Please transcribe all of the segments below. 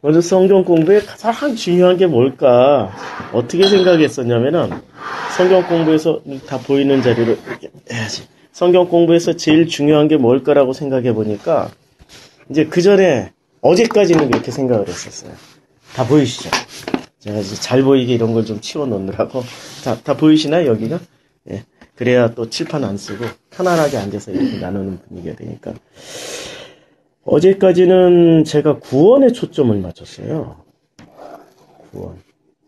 먼저 성경 공부에 가장 중요한 게 뭘까? 어떻게 생각했었냐면은, 성경 공부에서, 다 보이는 자리로 이렇게 해야지. 성경 공부에서 제일 중요한 게 뭘까라고 생각해 보니까, 이제 그 전에, 어제까지는 그렇게 생각을 했었어요. 다 보이시죠? 제가 이제 잘 보이게 이런 걸 좀 치워 놓느라고. 다 보이시나요, 여기가? 예. 그래야 또 칠판 안 쓰고, 편안하게 앉아서 이렇게 나누는 분위기가 되니까. 어제까지는 제가 구원에 초점을 맞췄어요. 구원.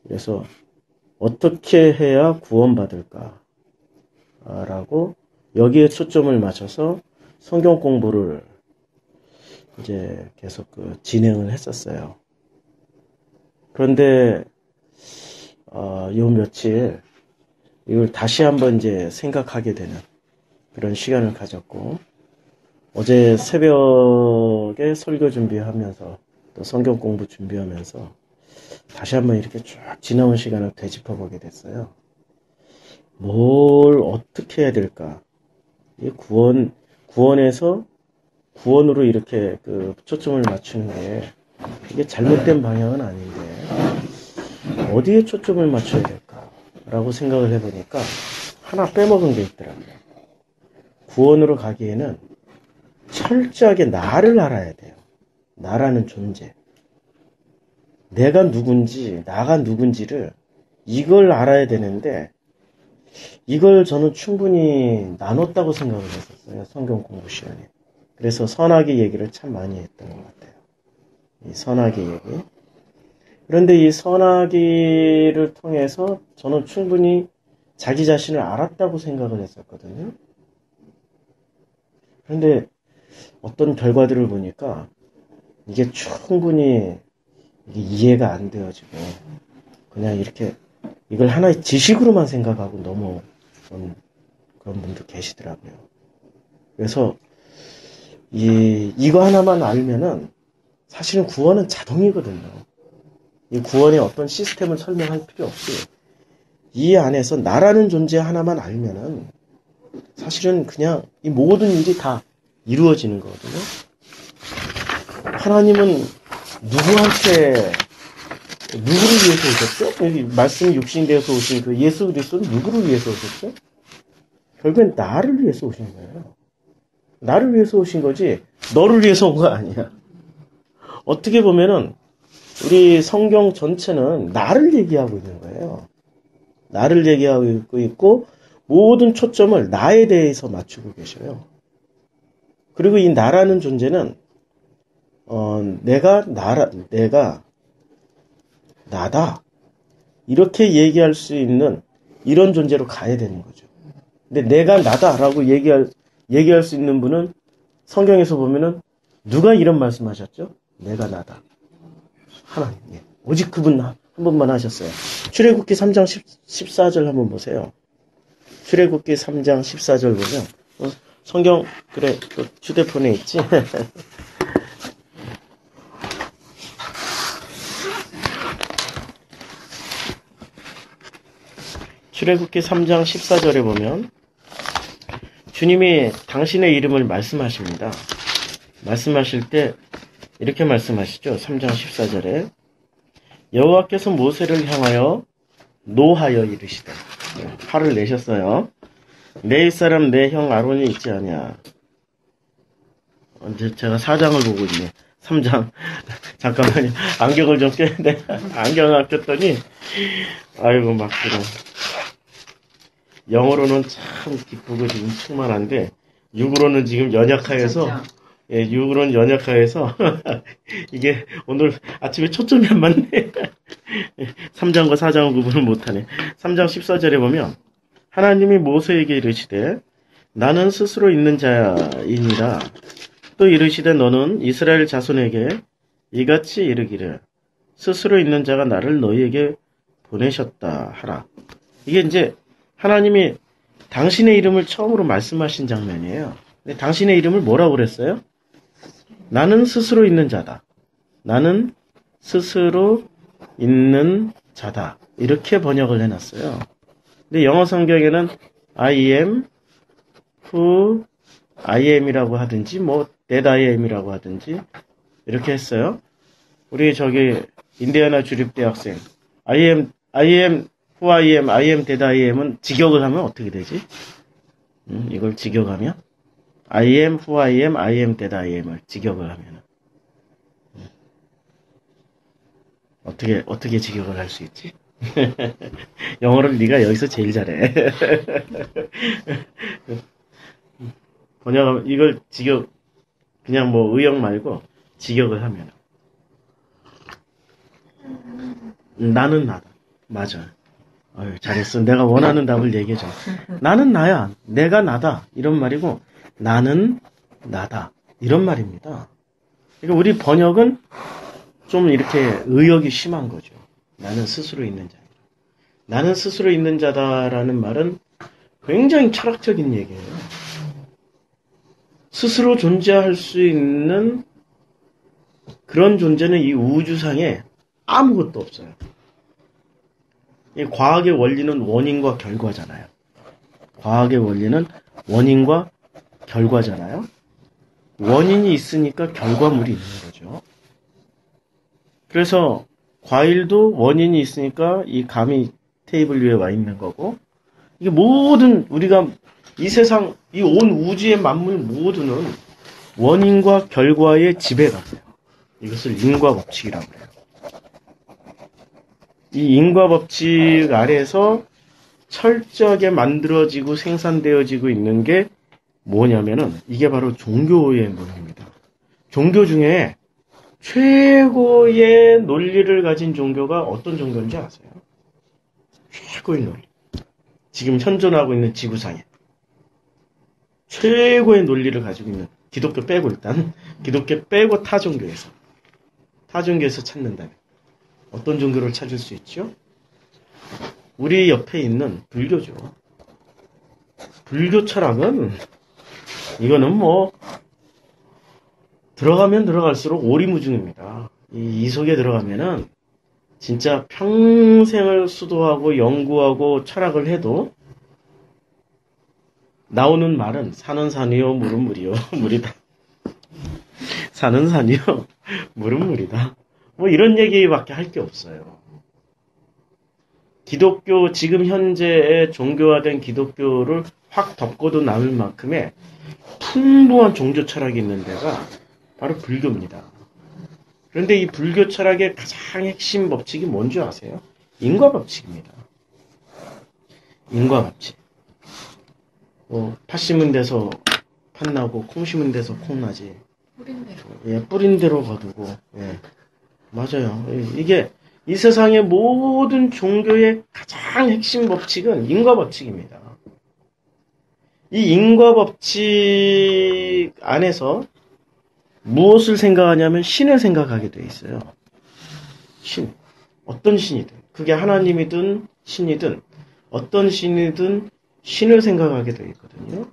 그래서 어떻게 해야 구원받을까? 라고 여기에 초점을 맞춰서 성경 공부를 이제 계속 진행을 했었어요. 그런데 요 며칠 이걸 다시 한번 이제 생각하게 되는 그런 시간을 가졌고, 어제 새벽에 설교 준비하면서 또 성경 공부 준비하면서 다시 한번 이렇게 쭉 지나온 시간을 되짚어 보게 됐어요. 뭘 어떻게 해야 될까? 이 구원에서 구원으로 이렇게 초점을 맞추는 게 이게 잘못된 방향은 아닌데 어디에 초점을 맞춰야 될까라고 생각을 해보니까 하나 빼먹은 게 있더라고요. 구원으로 가기에는 철저하게 나를 알아야 돼요. 나라는 존재. 내가 누군지, 나가 누군지를 이걸 알아야 되는데 이걸 저는 충분히 나눴다고 생각을 했었어요. 성경 공부 시간에. 그래서 선악의 얘기를 참 많이 했던 것 같아요. 이 선악의 얘기. 그런데 이 선악의를 통해서 저는 충분히 자기 자신을 알았다고 생각을 했었거든요. 그런데 어떤 결과들을 보니까 이게 충분히 이해가 안 되어지고 그냥 이렇게 이걸 하나의 지식으로만 생각하고 넘어온 그런 분도 계시더라고요. 그래서 이거 하나만 알면은 사실은 구원은 자동이거든요. 이 구원의 어떤 시스템을 설명할 필요 없이 이 안에서 나라는 존재 하나만 알면은 사실은 그냥 이 모든 일이 다 이루어지는 거거든요. 하나님은 누구를 위해서 오셨죠? 여기 말씀이 육신이 되어서 오신 그 예수 그리스도는 누구를 위해서 오셨죠? 결국엔 나를 위해서 오신 거예요. 나를 위해서 오신 거지 너를 위해서 온 거 아니야. 어떻게 보면은 우리 성경 전체는 나를 얘기하고 있는 거예요. 나를 얘기하고 있고 모든 초점을 나에 대해서 맞추고 계셔요. 그리고 이 나라는 존재는 내가 나다 이렇게 얘기할 수 있는 이런 존재로 가야 되는 거죠. 근데 내가 나다라고 얘기할 수 있는 분은 성경에서 보면은 누가 이런 말씀하셨죠? 내가 나다. 하나님. 예. 오직 그분 한 번만 하셨어요. 출애굽기 3장 14절 한번 보세요. 출애굽기 3장 14절 보면 성경 그래 또 휴대폰에 있지. 출애굽기 3장 14절에 보면 주님이 당신의 이름을 말씀하십니다. 말씀하실 때 이렇게 말씀하시죠. 3장 14절에 여호와께서 모세를 향하여 노하여 이르시되 화를 내셨어요. 내 사람 내 형 아론이 있지 않냐. 제가 4장을 보고 있네. 3장 잠깐만요. 안경을 좀 꼈는데 안경을 꼈더니 아이고 막 그런 영어로는 참 기쁘고 지금 충만한데 육으로는 지금 연약하여서 예, 육으로는 연약하여서 이게 오늘 아침에 초점이 안 맞네. 3장과 4장을 구분을 못하네. 3장 14절에 보면 하나님이 모세에게 이르시되 나는 스스로 있는 자이니라. 또 이르시되 너는 이스라엘 자손에게 이같이 이르기를 스스로 있는 자가 나를 너희에게 보내셨다 하라. 이게 이제 하나님이 당신의 이름을 처음으로 말씀하신 장면이에요. 근데 당신의 이름을 뭐라고 그랬어요? 나는 스스로 있는 자다. 나는 스스로 있는 자다. 이렇게 번역을 해놨어요. 근데 영어 성경에는 I am who I am이라고 하든지 that I am이라고 하든지 이렇게 했어요. 우리 저기 인디애나 주립대학생 who I am that I am은 직역을 하면 어떻게 되지? 이걸 직역하면 I am who I am that I am을 직역을 하면 어떻게 직역을 할 수 있지? 영어를 네가 여기서 제일 잘해. 번역하면 이걸 직역 그냥 뭐 의역 말고 직역을 하면 나는 나다. 맞아. 어휴, 잘했어. 내가 원하는 답을 얘기해줘. 나는 나야. 내가 나다. 이런 말이고 나는 나다. 이런 말입니다. 그러니까 우리 번역은 좀 이렇게 의역이 심한 거죠. 나는 스스로 있는 자다. 나는 스스로 있는 자다라는 말은 굉장히 철학적인 얘기예요. 스스로 존재할 수 있는 그런 존재는 이 우주상에 아무것도 없어요. 이 과학의 원리는 원인과 결과잖아요. 과학의 원리는 원인과 결과잖아요. 원인이 있으니까 결과물이 있는 거죠. 그래서 과일도 원인이 있으니까 이 감이 테이블 위에 와 있는 거고, 이게 모든 우리가 이 세상, 이 온 우주의 만물 모두는 원인과 결과의 지배가 돼요. 이것을 인과법칙이라고 해요. 이 인과법칙 아래에서 철저하게 만들어지고 생산되어지고 있는 게 뭐냐면은 이게 바로 종교의 논리입니다. 종교 중에 최고의 논리를 가진 종교가 어떤 종교인지 아세요? 최고의 논리. 지금 현존하고 있는 지구상에 최고의 논리를 가지고 있는 기독교 빼고 일단 기독교 빼고 타 종교에서 찾는다면 어떤 종교를 찾을 수 있죠? 우리 옆에 있는 불교죠. 불교 철학은 이거는 뭐 들어가면 들어갈수록 오리무중입니다. 이 속에 들어가면은 진짜 평생을 수도하고 연구하고 철학을 해도 나오는 말은 산은 산이요 물은 물이요 물이다. 산은 산이요 물은 물이다. 뭐 이런 얘기밖에 할 게 없어요. 기독교 지금 현재의 종교화된 기독교를 확 덮고도 남을 만큼의 풍부한 종교 철학이 있는 데가 바로 불교입니다. 그런데 이 불교 철학의 가장 핵심 법칙이 뭔지 아세요? 인과법칙입니다. 인과법칙. 팥 심은 데서 팥 나고 콩 심은 데서 콩 나지. 뿌린 대로. 예, 뿌린 대로 거두고. 예, 맞아요. 이게 이 세상의 모든 종교의 가장 핵심 법칙은 인과법칙입니다. 이 인과법칙 안에서 무엇을 생각하냐면 신을 생각하게 돼 있어요. 신. 어떤 신이든. 그게 하나님이든 신이든 어떤 신이든 신을 생각하게 돼 있거든요.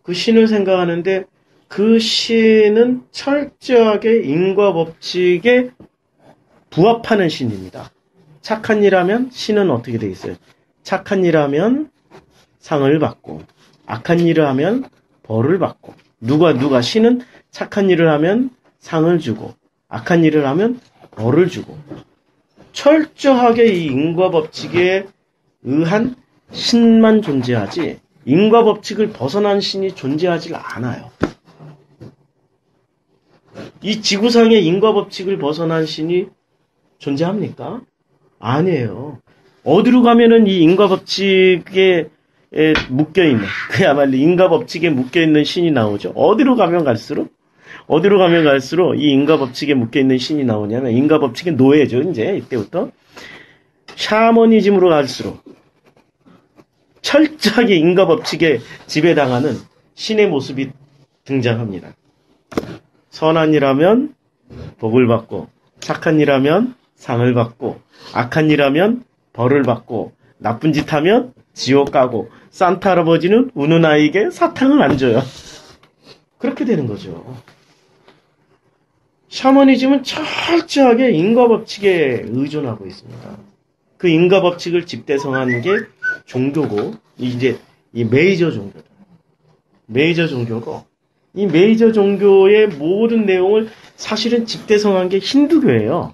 그 신을 생각하는데 그 신은 철저하게 인과법칙에 부합하는 신입니다. 착한 일 하면 신은 어떻게 돼 있어요? 착한 일 하면 상을 받고 악한 일을 하면 벌을 받고 누가 신은 착한 일을 하면 상을 주고 악한 일을 하면 벌을 주고 철저하게 이 인과법칙에 의한 신만 존재하지 인과법칙을 벗어난 신이 존재하지 않아요. 이 지구상에 인과법칙을 벗어난 신이 존재합니까? 아니에요. 어디로 가면은 이 인과법칙에 묶여있는, 그야말로 인과법칙에 묶여있는 신이 나오죠. 어디로 가면 갈수록 이 인과법칙에 묶여있는 신이 나오냐면, 인과법칙의 노예죠, 이제, 이때부터. 샤머니즘으로 갈수록, 철저하게 인과법칙에 지배당하는 신의 모습이 등장합니다. 선한 일 하면 복을 받고, 착한 일 하면 상을 받고, 악한 일 하면 벌을 받고, 나쁜 짓 하면 지옥 가고, 산타 할아버지는 우는 아이에게 사탕을 안 줘요. 그렇게 되는 거죠. 샤머니즘은 철저하게 인과법칙에 의존하고 있습니다. 그 인과법칙을 집대성한 게 종교고, 이제 이 메이저 종교다. 메이저 종교고, 이 메이저 종교의 모든 내용을 사실은 집대성한 게 힌두교예요.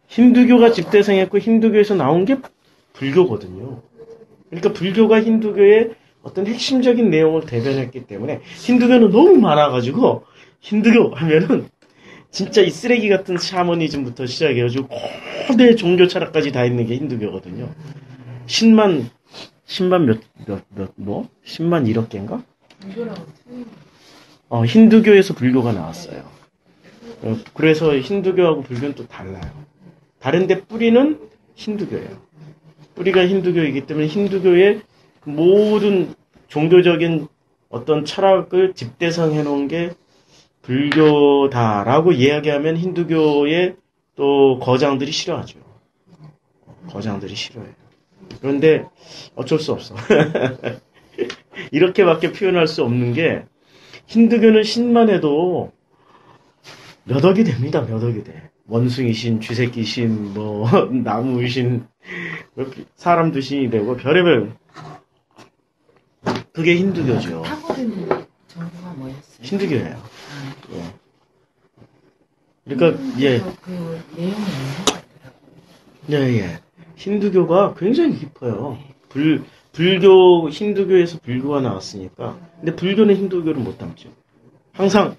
힌두교가 집대성했고 힌두교에서 나온 게 불교거든요. 그러니까 불교가 힌두교의 어떤 핵심적인 내용을 대변했기 때문에 힌두교는 너무 많아가지고 힌두교 하면은 진짜 이 쓰레기 같은 샤머니즘부터 시작해가지고 고대 종교 철학까지 다 있는 게 힌두교거든요. 10만 10만 1억 개인가? 힌두교에서 불교가 나왔어요. 그래서 힌두교하고 불교는 또 달라요. 다른데 뿌리는 힌두교예요. 뿌리가 힌두교이기 때문에 힌두교의 모든 종교적인 어떤 철학을 집대성해 놓은 게 불교다라고 이야기하면 힌두교의 또 거장들이 싫어하죠. 거장들이 싫어해요. 그런데 어쩔 수 없어. 이렇게밖에 표현할 수 없는 게 힌두교는 신만 해도 몇 억이 됩니다. 몇 억이 돼. 원숭이신, 쥐새끼신, 뭐 나무신, 사람도 신이 되고 별의별. 그게 힌두교죠. 타고른 정보가 뭐였어요? 힌두교예요. 예. 그러니까 예. 그 내용이 있는 것 같더라고요. 예. 힌두교가 굉장히 깊어요. 불교, 힌두교에서 불교가 나왔으니까. 근데 불교는 힌두교를 못 담죠. 항상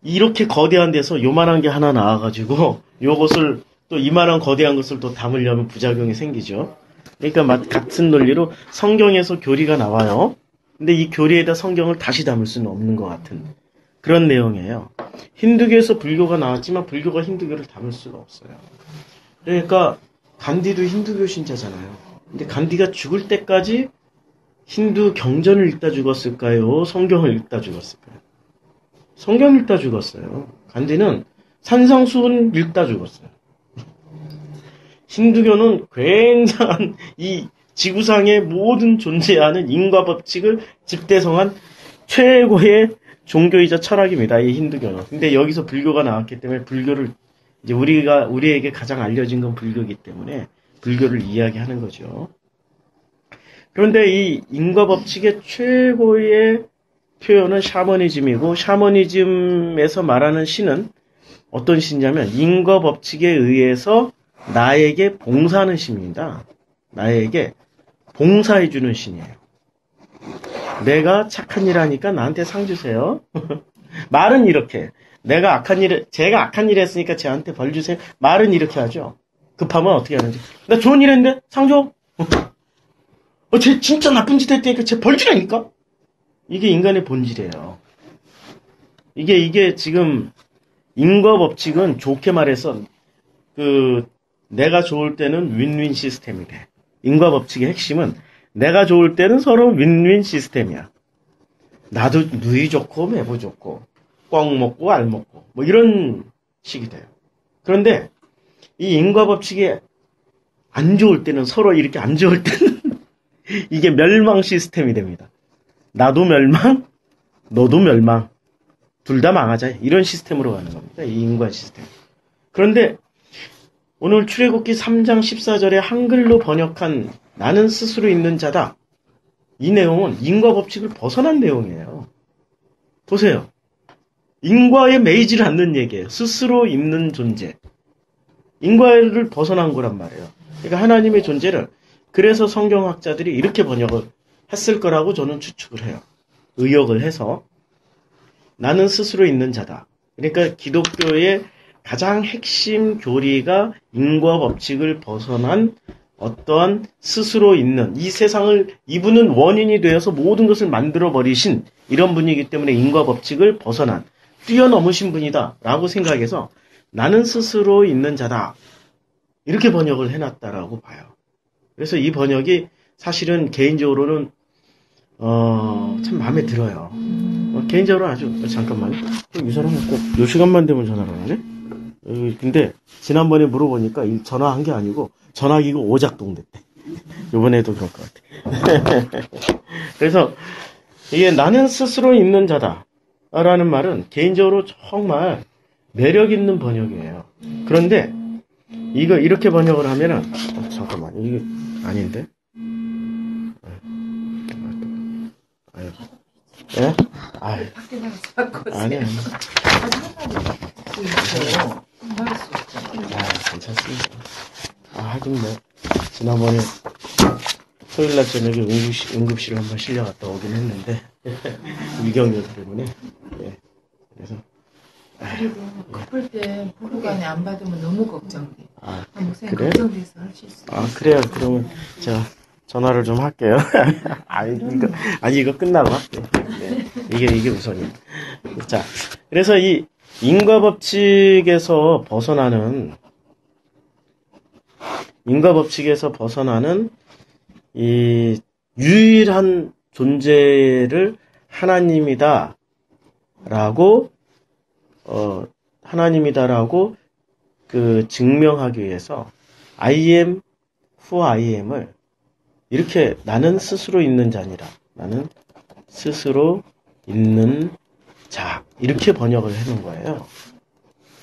이렇게 거대한 데서 요만한 게 하나 나와가지고 요것을 또 이만한 거대한 것을 또 담으려면 부작용이 생기죠. 그러니까 같은 논리로 성경에서 교리가 나와요. 근데 이 교리에다 성경을 다시 담을 수는 없는 것 같은 그런 내용이에요. 힌두교에서 불교가 나왔지만 불교가 힌두교를 담을 수가 없어요. 그러니까 간디도 힌두교 신자잖아요. 근데 간디가 죽을 때까지 힌두 경전을 읽다 죽었을까요? 성경을 읽다 죽었을까요? 성경 읽다 죽었어요. 간디는 산상수훈 읽다 죽었어요. 힌두교는 굉장한 이 지구상의 모든 존재하는 인과 법칙을 집대성한 최고의 종교이자 철학입니다. 이 힌두교는. 근데 여기서 불교가 나왔기 때문에 불교를 이제 우리에게 가장 알려진 건 불교이기 때문에 불교를 이야기하는 거죠. 그런데 이 인과 법칙의 최고의 표현은 샤머니즘이고 샤머니즘에서 말하는 신은 어떤 신이냐면 인과 법칙에 의해서 나에게 봉사하는 신입니다. 나에게 봉사해주는 신이에요. 내가 착한 일 하니까 나한테 상 주세요. 말은 이렇게. 제가 악한 일 했으니까 쟤한테 벌 주세요. 말은 이렇게 하죠. 급하면 어떻게 하는지. 나 좋은 일 했는데 상 줘. 쟤 진짜 나쁜 짓 했다니까 쟤 벌 주라니까. 이게 인간의 본질이에요. 이게 지금 인과 법칙은 좋게 말해서 내가 좋을 때는 윈윈 시스템이 돼. 인과 법칙의 핵심은 내가 좋을 때는 서로 윈윈 시스템이야. 나도 누이 좋고 매부 좋고 꽝 먹고 알 먹고 뭐 이런 식이 돼요. 그런데 이 인과 법칙이 안 좋을 때는 서로 이렇게 안 좋을 때는 이게 멸망 시스템이 됩니다. 나도 멸망, 너도 멸망. 둘 다 망하자. 이런 시스템으로 가는 겁니다. 이 인과 시스템. 그런데 오늘 출애굽기 3장 14절에 한글로 번역한 나는 스스로 있는 자다. 이 내용은 인과 법칙을 벗어난 내용이에요. 보세요. 인과에 매이지를 않는 얘기예요. 스스로 있는 존재. 인과를 벗어난 거란 말이에요. 그러니까 하나님의 존재를 그래서 성경학자들이 이렇게 번역을 했을 거라고 저는 추측을 해요. 의역을 해서 나는 스스로 있는 자다. 그러니까 기독교의 가장 핵심 교리가 인과 법칙을 벗어난 어떠한 스스로 있는 이 세상을 이분은 원인이 되어서 모든 것을 만들어 버리신 이런 분이기 때문에 인과 법칙을 벗어난 뛰어넘으신 분이다 라고 생각해서 나는 스스로 있는 자다 이렇게 번역을 해놨다라고 봐요. 그래서 이 번역이 사실은 개인적으로는 참 마음에 들어요. 개인적으로 아주 잠깐만요. 이 사람은 꼭 요 시간만 되면 전화를 하네. 근데 지난번에 물어보니까 전화한 게 아니고 전화기가 오작동 됐대. 이번에도 그럴 것 같아. 그래서 이게 나는 스스로 있는 자다 라는 말은 개인적으로 정말 매력 있는 번역이에요. 그런데 이거 이렇게 번역을 하면은 잠깐만 이게 아닌데. 예? 아유, 밖에 나가서 바꿨어요. 아니, 아니. 말할 수 있죠. 아, 괜찮습니다. 아, 하긴 뭐, 지난번에 토요일 날 저녁에 응급실을 한번 실려갔다 오긴 했는데, 위경련 때문에. 예. 그래서. 그리고 급할 때 부부간에 안 받으면 너무 걱정돼. 아, 목사님 그래? 걱정돼서 할 수 있어요. 아, 그래요. 그러면 제가 전화를 좀 할게요. 이거 끝나고 할게요. 네. 이게 우선이에요. 자, 그래서 이 인과법칙에서 벗어나는 이 유일한 존재를 하나님이다라고 그 증명하기 위해서 I am who I am을 이렇게 나는 스스로 있는 자니라. 나는 스스로 있는 자. 이렇게 번역을 해놓은 거예요.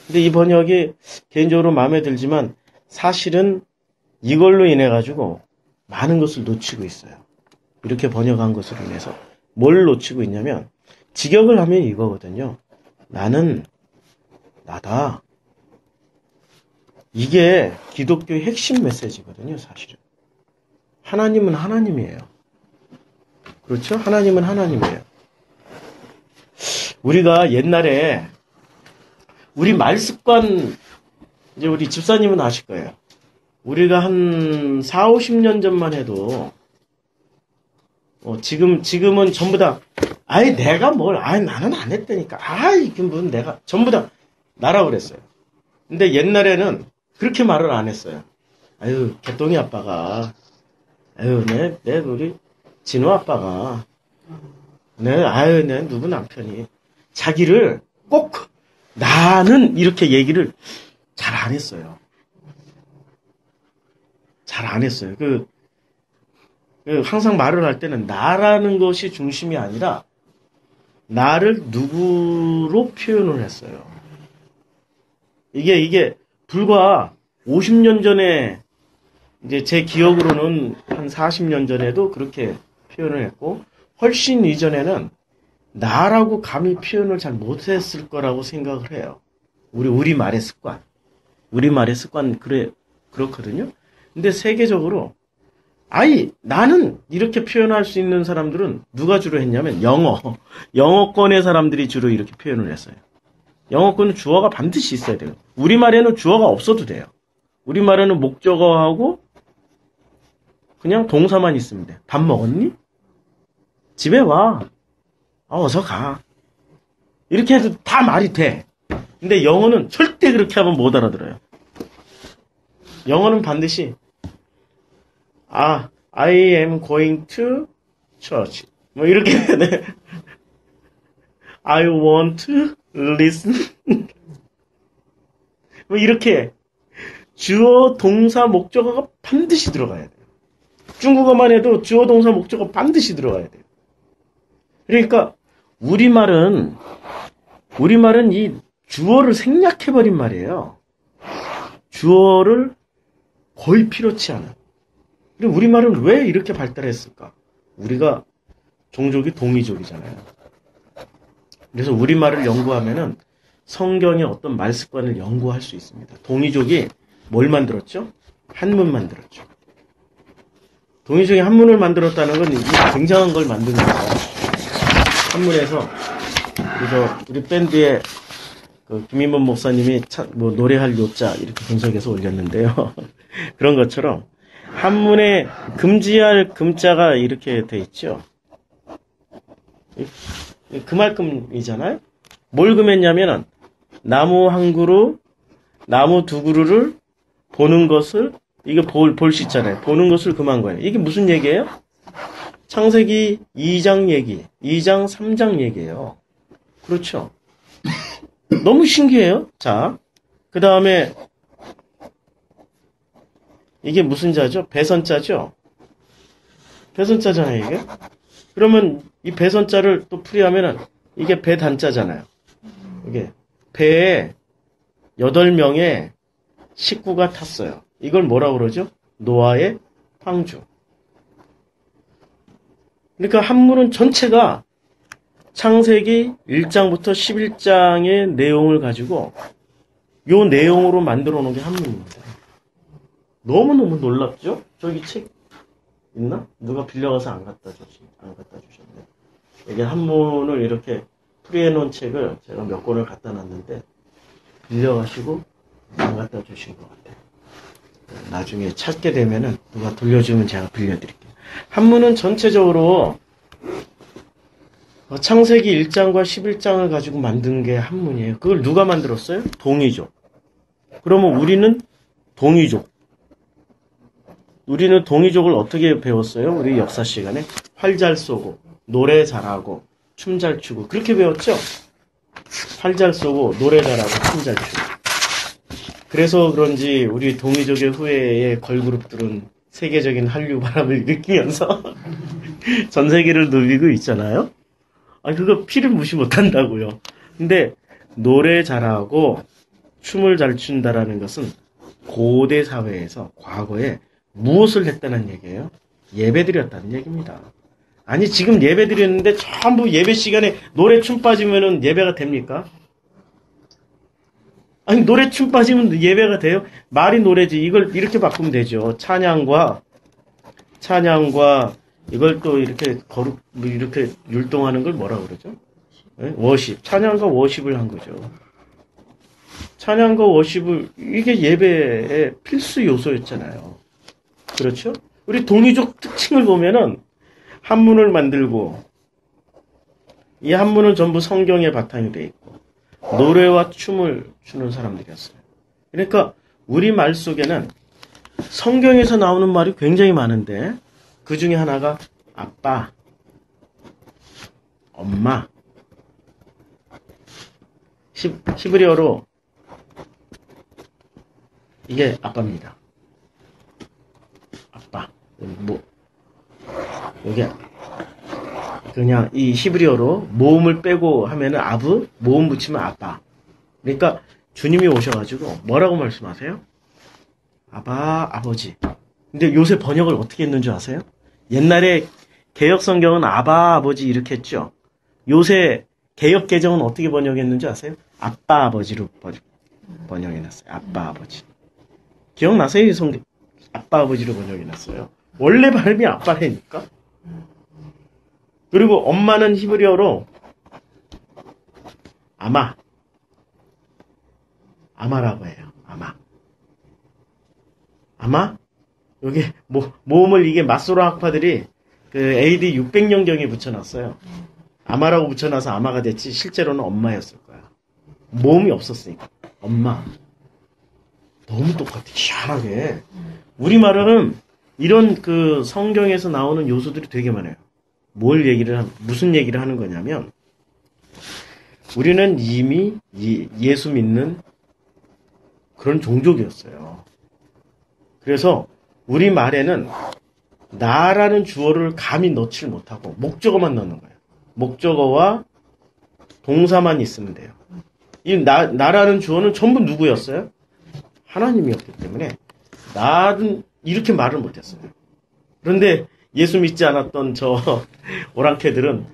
근데 이 번역이 개인적으로 마음에 들지만 사실은 이걸로 인해 가지고 많은 것을 놓치고 있어요. 이렇게 번역한 것으로 인해서 뭘 놓치고 있냐면 직역을 하면 이거거든요. 나는 나다. 이게 기독교의 핵심 메시지거든요, 사실은. 하나님은 하나님이에요. 그렇죠? 하나님은 하나님이에요. 우리가 옛날에 우리 말습관, 이제 우리 집사님은 아실 거예요. 우리가 한 4, 50년 전만 해도 지금은 전부 다 내가 나는 안 했다니까. 이게 무슨 내가 전부 다 나라고 그랬어요. 근데 옛날에는 그렇게 말을 안 했어요. 개똥이 아빠가 우리 진호 아빠가 내 누구 남편이 자기를 꼭 나는 이렇게 얘기를 잘 안 했어요. 잘 안 했어요. 항상 말을 할 때는 나라는 것이 중심이 아니라 나를 누구로 표현을 했어요. 이게 불과 50년 전에 이제 제 기억으로는 한 40년 전에도 그렇게 표현을 했고 훨씬 이전에는 나라고 감히 표현을 잘 못했을 거라고 생각을 해요. 우리말의 습관. 우리말의 습관 그렇거든요. 근데 세계적으로 나는 이렇게 표현할 수 있는 사람들은 누가 주로 했냐면 영어권의 사람들이 주로 이렇게 표현을 했어요. 영어권은 주어가 반드시 있어야 돼요. 우리말에는 주어가 없어도 돼요. 우리말에는 목적어하고 그냥 동사만 있으면 돼. 밥 먹었니? 집에 와. 어서 가. 이렇게 해도 다 말이 돼. 근데 영어는 절대 그렇게 하면 못 알아들어요. 영어는 반드시 I am going to church. 이렇게 해야 돼. I want to listen. 이렇게 주어, 동사, 목적어가 반드시 들어가야 돼요. 중국어만 해도 주어, 동사, 목적어 반드시 들어가야 돼요. 그러니까 우리말은 이 주어를 생략해버린 말이에요. 주어를 거의 필요치 않아. 근데 우리말은 왜 이렇게 발달했을까? 우리가 종족이 동이족이잖아요. 그래서 우리말을 연구하면은 성경의 어떤 말 습관을 연구할 수 있습니다. 동이족이 뭘 만들었죠? 한문 만들었죠. 동이족이 한문을 만들었다는 건 굉장한 걸 만든 거예요. 한문에서 우리 밴드에 김인범 목사님이 노래할 요자 이렇게 분석해서 올렸는데요. 그런 것처럼 한문에 금지할 금자가 이렇게 돼 있죠. 금할금이잖아요. 뭘 금했냐면은 나무 한 그루, 나무 두 그루를 보는 것을 이게 볼 수 있잖아요. 보는 것을 금한 거예요. 이게 무슨 얘기예요? 창세기 2장 얘기, 2장 3장 얘기예요. 그렇죠. 너무 신기해요. 자, 그 다음에 이게 무슨 자죠? 배선자죠? 배선자잖아요, 이게. 그러면 이 배선자를 또 풀이하면은 이게 배단자잖아요. 이게 배에 8명의 식구가 탔어요. 이걸 뭐라고 그러죠? 노아의 방주. 그러니까 한문은 전체가 창세기 1장부터 11장의 내용을 가지고 요 내용으로 만들어 놓은 게 한문입니다. 너무너무 놀랍죠? 저기 책 있나? 누가 빌려가서 안 갖다 주셨네. 이게 한문을 이렇게 풀이해 놓은 책을 제가 몇 권을 갖다 놨는데 빌려가시고 안 갖다 주신 것 같아요. 나중에 찾게 되면은 누가 돌려주면 제가 빌려드릴게요. 한문은 전체적으로 창세기 1장과 11장을 가지고 만든 게 한문이에요. 그걸 누가 만들었어요? 동이족. 그러면 우리는 동이족. 우리는 동이족을 어떻게 배웠어요? 우리 역사 시간에 활 잘 쏘고 노래 잘하고 춤 잘 추고 그렇게 배웠죠? 활 잘 쏘고 노래 잘하고 춤 잘 추고. 그래서 그런지 우리 동이족의 후예의 걸그룹들은 세계적인 한류 바람을 일으키면서 전 세계를 누비고 있잖아요. 아, 그거 피를 무시 못한다고요. 근데 노래 잘하고 춤을 잘 춘다라는 것은 고대 사회에서 과거에 무엇을 했다는 얘기예요? 예배 드렸다는 얘기입니다. 아니 지금 예배 드렸는데 전부 예배 시간에 노래 춤 빠지면은 예배가 됩니까? 아니 노래 춤 빠지면 예배가 돼요? 말이 노래지. 이걸 이렇게 바꾸면 되죠. 찬양과 이걸 또 이렇게 이렇게 율동하는 걸 뭐라 그러죠? 네? 워십. 찬양과 워십을 한 거죠. 찬양과 워십을 이게 예배의 필수 요소였잖아요. 그렇죠? 우리 동이족 특징을 보면은 한문을 만들고 이 한문은 전부 성경에 바탕이 돼 있고 노래와 춤을 추는 사람들이었어요. 그러니까 우리 말 속에는 성경에서 나오는 말이 굉장히 많은데 그 중에 하나가 아빠, 엄마, 히브리어로 이게 아빠입니다. 아빠. 여기 그냥 이 히브리어로 모음을 빼고 하면은 아브, 모음 붙이면 아빠. 그러니까 주님이 오셔가지고 뭐라고 말씀하세요? 아바, 아버지. 근데 요새 번역을 어떻게 했는 줄 아세요? 옛날에 개역 성경은 아바, 아버지 이렇게 했죠. 요새 개역 개정은 어떻게 번역했는 줄 아세요? 아빠, 아버지로 번역해놨어요. 아빠, 아버지. 기억나세요? 이 성경. 아빠, 아버지로 번역해놨어요. 원래 발음이 아빠라니까. 그리고 엄마는 히브리어로 아마라고 해요. 아마? 여기 모음을 이게 마소로 학파들이 그 AD 600년경에 붙여놨어요. 아마라고 붙여놔서 아마가 됐지 실제로는 엄마였을 거야. 모음이 없었으니까. 엄마. 너무 똑같아. 희한하게. 우리말은 이런 그 성경에서 나오는 요소들이 되게 많아요. 무슨 얘기를 하는 거냐면, 우리는 이미 예수 믿는 그런 종족이었어요. 그래서 우리 말에는 나라는 주어를 감히 넣지를 못하고 목적어만 넣는 거예요. 목적어와 동사만 있으면 돼요. 이 나라는 주어는 전부 누구였어요? 하나님이었기 때문에 나는 이렇게 말을 못했어요. 그런데 예수 믿지 않았던 저 오랑캐들은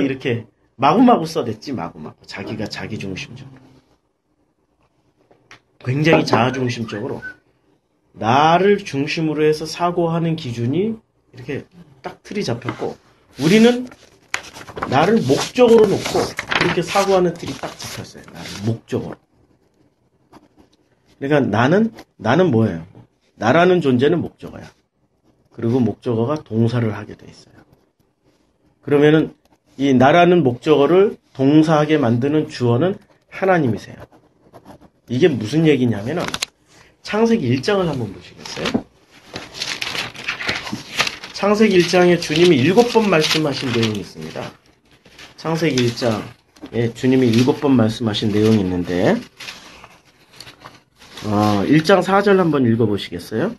이렇게 마구마구 써댔지. 마구마구. 자기가 자기 중심적으로. 굉장히 자아 중심적으로 나를 중심으로 해서 사고하는 기준이 이렇게 딱 틀이 잡혔고, 우리는 나를 목적으로 놓고 그렇게 사고하는 틀이 딱 잡혔어요. 나를 목적으로. 그러니까 나는 뭐예요? 나라는 존재는 목적어야. 그리고 목적어가 동사를 하게 돼 있어요. 그러면은 이 나라는 목적어를 동사하게 만드는 주어는 하나님이세요. 이게 무슨 얘기냐면은 창세기 1장을 한번 보시겠어요? 창세기 1장에 주님이 7번 말씀하신 내용이 있습니다. 창세기 1장에 주님이 7번 말씀하신 내용이 있는데 1장 4절 한번 읽어보시겠어요?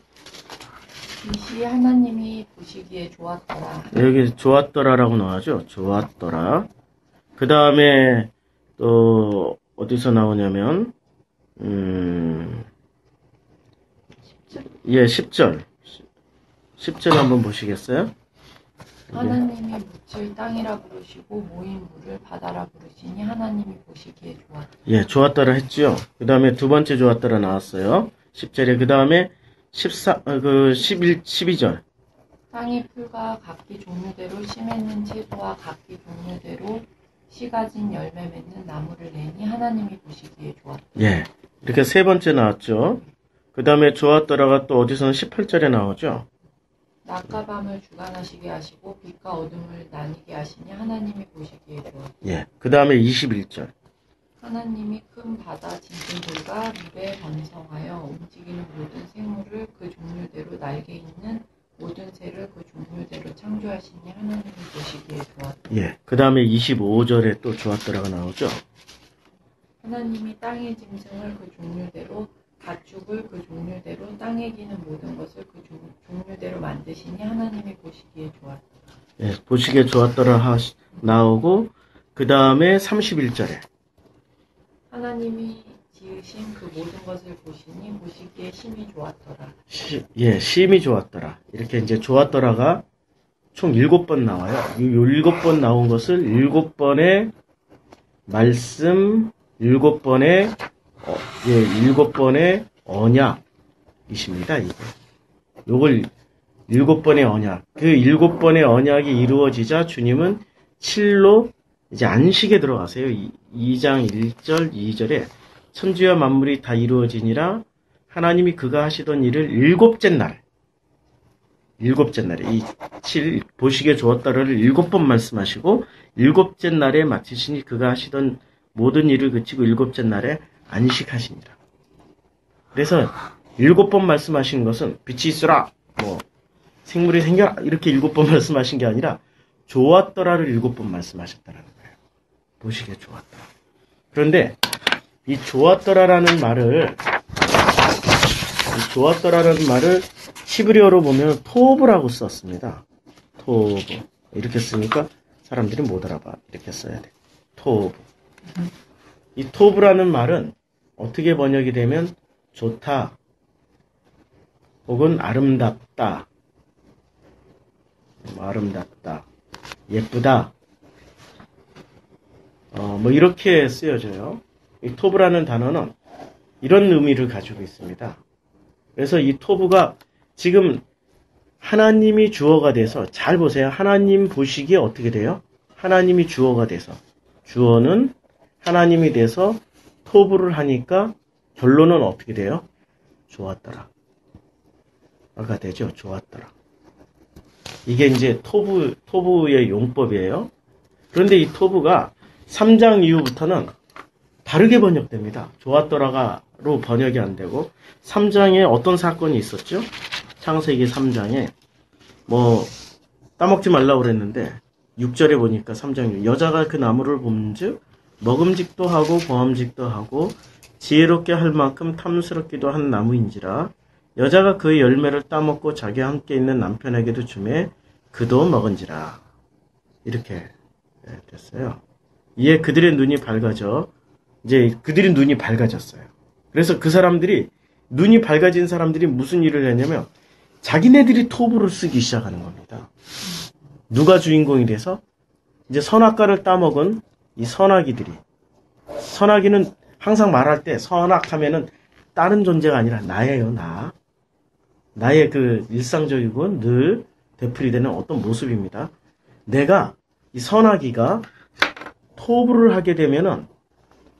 이시 하나님이 보시기에 좋았더라. 여기 좋았더라라고 나와죠. 좋았더라. 그 다음에 또 어디서 나오냐면 10절. 10절 한번 보시겠어요? 하나님이 묻힐 땅이라 부르시고 모인 물을 바다라 부르시니 하나님이 보시기에 좋았다. 예, 좋았더라 했죠. 그 다음에 두 번째 좋았더라 나왔어요. 10절에 그 다음에 12절. 땅의 풀과 각기 종류대로 씨 맺는 채소와 각기 종류대로 씨 가진 열매 맺는 나무를 내니 하나님이 보시기에 좋았다. 예, 이렇게 세 번째 나왔죠. 그 다음에 좋았더라가 또 어디서는 18절에 나오죠. 낮과 밤을 주관하시게 하시고 빛과 어둠을 나뉘게 하시니 하나님이 보시기에 좋았다. 예, 그 다음에 21절. 하나님이 큰 바다 짐승들과 물에 번성하여 움직이는 모든 생물을 그 종류대로 날개 있는 모든 새를 그 종류대로 창조하시니 하나님이 보시기에 좋았다. 예, 그 다음에 25절에 또 좋았더라가 나오죠. 하나님이 땅의 짐승을 그 종류대로 가축을 그 종류대로 땅에 기는 모든 것을 그 종류대로 만드시니 하나님이 보시기에 좋았다. 예, 보시기에 좋았더라 나오고 그 다음에 31절에 하나님이 지으신 그 모든 것을 보시니 보시기에 심히 좋았더라. 예, 심히 좋았더라. 이렇게 이제 좋았더라가 총 7번 나와요. 이 7번 나온 것을 7번의 말씀, 7번의 7번의 언약이십니다. 이게. 요걸 7번의 언약. 그 7번의 언약이 이루어지자 주님은 7로 이제 안식에 들어가세요. 2장 1절, 2절에 천지와 만물이 다 이루어지니라 하나님이 그가 하시던 일을 일곱째 날에 이 7, 보시기에 좋았다를 7번 말씀하시고 일곱째 날에 마치시니 그가 하시던 모든 일을 그치고 일곱째 날에 안식하시니라. 그래서 7번 말씀하신 것은 빛이 있으라, 생물이 생겨라 이렇게 7번 말씀하신 게 아니라 좋았더라를 7번 말씀하셨다라는 거예요. 보시기에 좋았더라. 그런데 이 좋았더라라는 말을 히브리어로 보면 토브라고 썼습니다. 토브. 이렇게 쓰니까 사람들이 못 알아봐. 이렇게 써야 돼. 토브. 이 토브라는 말은 어떻게 번역이 되면 좋다 혹은 아름답다, 아름답다, 예쁘다, 이렇게 쓰여져요. 이 토브라는 단어는 이런 의미를 가지고 있습니다. 그래서 이 토브가 지금 하나님이 주어가 돼서, 잘 보세요. 하나님 보시기에 어떻게 돼요? 하나님이 주어가 돼서, 주어는 하나님이 돼서 토브를 하니까 결론은 어떻게 돼요? 좋았더라. 가 되죠. 좋았더라. 이게 이제 토브의 용법이에요. 그런데 이 토브가 3장 이후부터는 다르게 번역됩니다. 좋았더라가로 번역이 안 되고 3장에 어떤 사건이 있었죠? 창세기 3장에 따먹지 말라고 그랬는데 6절에 보니까 3장 여자가 그 나무를 본즉 먹음직도 하고 보암직도 하고 지혜롭게 할 만큼 탐스럽기도 한 나무인지라 여자가 그의 열매를 따먹고 자기와 함께 있는 남편에게도 주매 그도 먹은지라. 이렇게 됐어요. 이에 그들의 눈이 밝아져 이제 그들의 눈이 밝아졌어요. 그래서 그 사람들이 눈이 밝아진 사람들이 무슨 일을 했냐면 자기네들이 토부를 쓰기 시작하는 겁니다. 누가 주인공이 돼서 이제 선악과를 따먹은 이 선악이들이, 선악이는 항상 말할 때 선악하면은 다른 존재가 아니라 나예요. 나의 그 일상적이고 늘 되풀이되는 어떤 모습입니다. 내가 이 선악이가 토부를 하게 되면은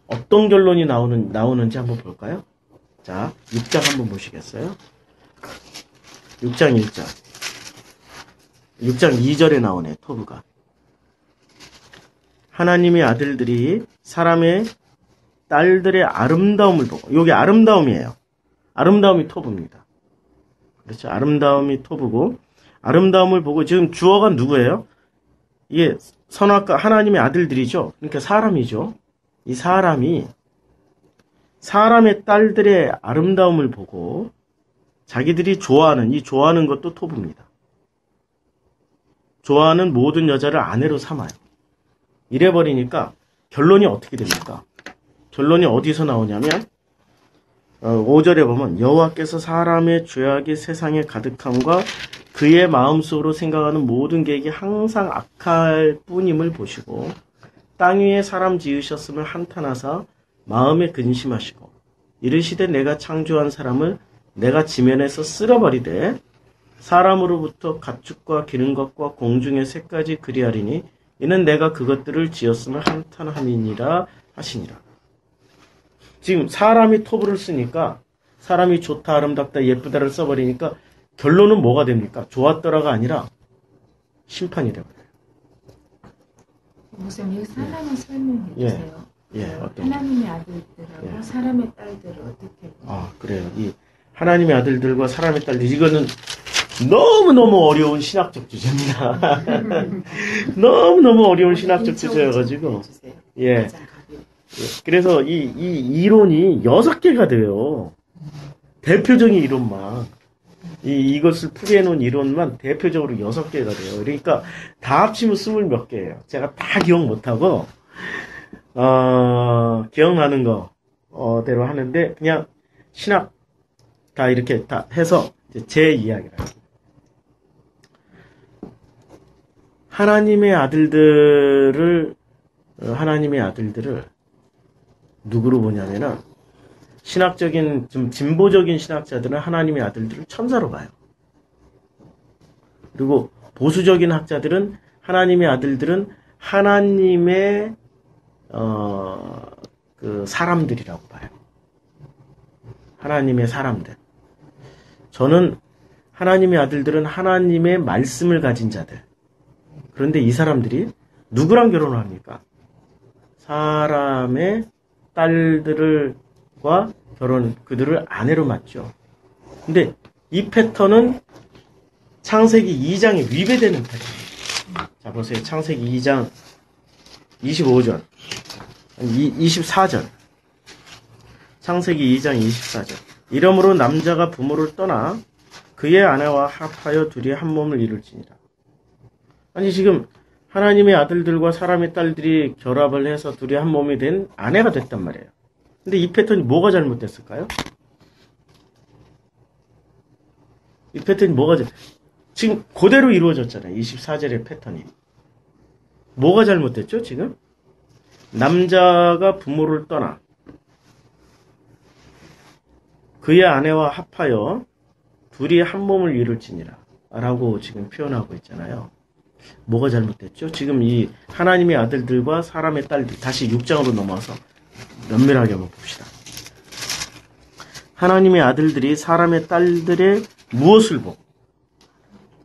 어떤 결론이 나오는지 한번 볼까요? 자, 6장 한번 보시겠어요? 6장 1절. 6장 2절에 나오네, 토부가. 하나님의 아들들이 사람의 딸들의 아름다움을 보고, 요게 아름다움이에요. 아름다움이 토부입니다. 그렇죠? 아름다움이 토부고, 아름다움을 보고, 지금 주어가 누구예요? 이게 선악과 하나님의 아들들이죠. 그러니까 사람이죠. 이 사람이 사람의 딸들의 아름다움을 보고 자기들이 좋아하는 것도 토부입니다. 좋아하는 모든 여자를 아내로 삼아요. 이래버리니까 결론이 어떻게 됩니까? 결론이 어디서 나오냐면 5절에 보면 여호와께서 사람의 죄악이 세상에 가득함과 그의 마음속으로 생각하는 모든 계획이 항상 악할 뿐임을 보시고 땅 위에 사람 지으셨음을 한탄하사 마음에 근심하시고 이르시되 내가 창조한 사람을 내가 지면에서 쓸어버리되 사람으로부터 가축과 기는 것과 공중의 새까지 그리하리니 이는 내가 그것들을 지었음을 한탄함이니라 하시니라. 지금 사람이 토부를 쓰니까 사람이 좋다, 아름답다, 예쁘다를 써버리니까 결론은 뭐가 됩니까? 좋았더라가 아니라 심판이 되버려요. 목사님, 여기서 하나만 설명해 주세요. 어떤 하나님의 아들들하고 사람의 딸들을 어떻게 보세요? 그래요. 이 하나님의 아들들과 사람의 딸들, 이거는 너무너무 어려운 신학적 주제입니다. 너무너무 어려운 신학적 주제여가지고. 그래서 이 이론이 6개가 돼요. 대표적인 이론만. 이것을 풀이해놓은 이론만 대표적으로 6개가 돼요. 그러니까 다 합치면 20몇 개예요. 제가 다 기억 못하고, 기억나는 거대로 하는데, 그냥 신학 다 이렇게 다 해서 제 이야기를 합니다. 하나님의 아들들을 누구로 보냐면은, 신학적인, 좀 진보적인 신학자들은 하나님의 아들들을 천사로 봐요. 그리고 보수적인 학자들은 하나님의 아들들은 하나님의, 그 사람들이라고 봐요. 하나님의 사람들. 저는 하나님의 아들들은 하나님의 말씀을 가진 자들. 그런데 이 사람들이 누구랑 결혼을 합니까? 사람의 딸들과 그들을 아내로 맞죠. 근데 이 패턴은 창세기 2장에 위배되는 패턴이에요. 자, 보세요. 창세기 2장 25절, 24절. 창세기 2장 24절. 이러므로 남자가 부모를 떠나 그의 아내와 합하여 둘이 한 몸을 이룰지니라. 아니, 지금 하나님의 아들들과 사람의 딸들이 결합을 해서 둘이 한 몸이 된 아내가 됐단 말이에요. 근데 이 패턴이 뭐가 잘못됐을까요? 이 패턴이 지금 그대로 이루어졌잖아요. 24절의 패턴이. 뭐가 잘못됐죠, 지금? 남자가 부모를 떠나 그의 아내와 합하여 둘이 한 몸을 이룰지니라 라고 지금 표현하고 있잖아요. 뭐가 잘못됐죠? 지금 이 하나님의 아들들과 사람의 딸들, 다시 6장으로 넘어와서 면밀하게 한번 봅시다. 하나님의 아들들이 사람의 딸들의 무엇을 보고?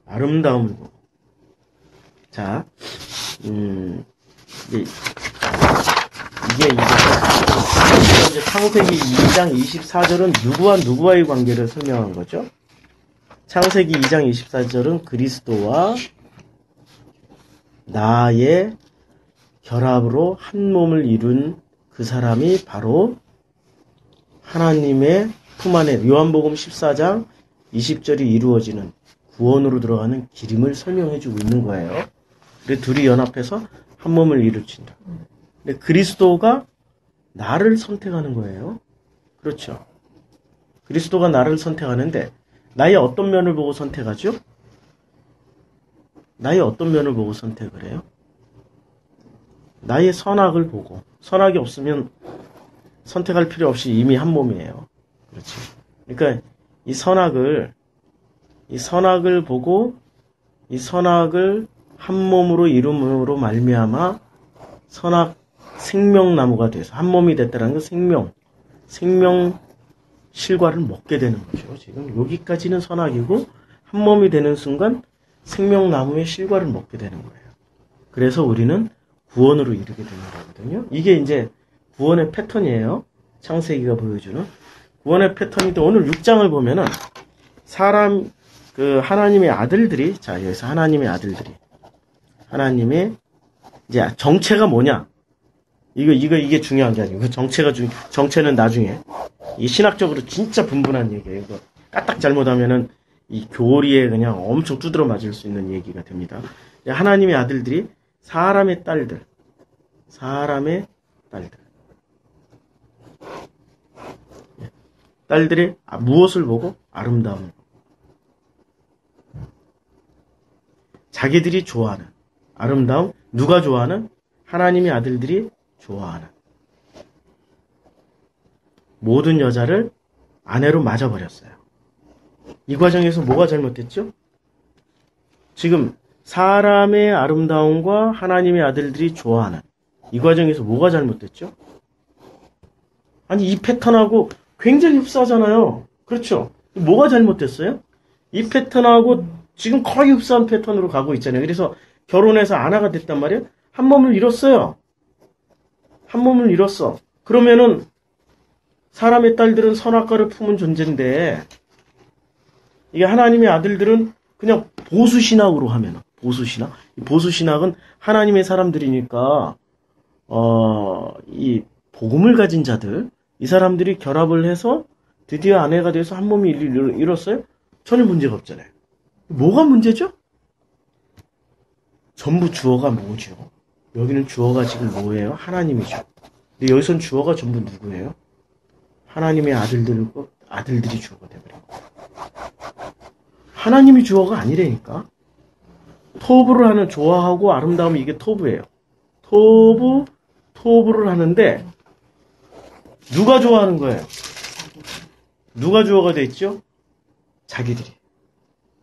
아름다움을 보고. 자, 이제 창세기 2장 24절은 누구와의 관계를 설명한 거죠? 창세기 2장 24절은 그리스도와 나의 결합으로 한 몸을 이룬 그 사람이 바로 하나님의 품 안에 요한복음 14장 20절이 이루어지는 구원으로 들어가는 길임을 설명해주고 있는 거예요. 그래 둘이 연합해서 한 몸을 이루친다. 근데 그리스도가 나를 선택하는 거예요. 그렇죠. 그리스도가 나를 선택하는데 나의 어떤 면을 보고 선택하죠? 나의 어떤 면을 보고 선택을 해요? 나의 선악을 보고. 선악이 없으면 선택할 필요 없이 이미 한 몸이에요. 그렇지. 그러니까 이 선악을 보고 이 선악을 한 몸으로 이룸으로 말미암아 선악 생명나무가 돼서 한 몸이 됐다는 건 생명 실과를 먹게 되는 거죠. 지금 여기까지는 선악이고 한 몸이 되는 순간 생명나무의 실과를 먹게 되는 거예요. 그래서 우리는 구원으로 이르게 되는 거거든요. 이게 이제 구원의 패턴이에요. 창세기가 보여주는 구원의 패턴인데 오늘 6장을 보면은 하나님의 아들들이, 자, 여기서 하나님의 이제 정체가 뭐냐? 이게 중요한 게 아니고, 정체는 나중에. 이 신학적으로 진짜 분분한 얘기예요. 이거 까딱 잘못하면은 이 교리에 그냥 엄청 두드러 맞을 수 있는 얘기가 됩니다. 하나님의 아들들이 사람의 딸들. 딸들이 무엇을 보고? 아름다움을 보고. 자기들이 좋아하는 아름다움, 누가 좋아하는? 하나님의 아들들이 좋아하는 모든 여자를 아내로 맞아버렸어요. 이 과정에서 뭐가 잘못됐죠? 지금 사람의 아름다움과 하나님의 아들들이 좋아하는 이 과정에서 뭐가 잘못됐죠? 아니, 이 패턴하고 굉장히 흡사하잖아요. 그렇죠? 뭐가 잘못됐어요? 이 패턴하고 지금 거의 흡사한 패턴으로 가고 있잖아요. 그래서 결혼해서 아내가 됐단 말이에요. 한 몸을 잃었어요. 한 몸을 잃었어. 그러면은 사람의 딸들은 선악과를 품은 존재인데 이게 하나님의 아들들은 그냥 보수신학으로 하면 보수신학? 이 보수신학은 하나님의 사람들이니까 이 복음을 가진 자들 이 사람들이 결합을 해서 드디어 아내가 돼서 한 몸이 잃었어요? 전혀 문제가 없잖아요. 뭐가 문제죠? 전부 주어가 뭐죠? 여기는 주어가 지금 뭐예요? 하나님이죠. 근데 여기선 주어가 전부 누구예요? 하나님의 아들들이 주어가 되버린 거예요. 하나님이 주어가 아니라니까. 토부를 하는 좋아하고 아름다움이 이게 토부예요. 토부를 하는데 누가 좋아하는 거예요? 누가 주어가 돼 있죠? 자기들이.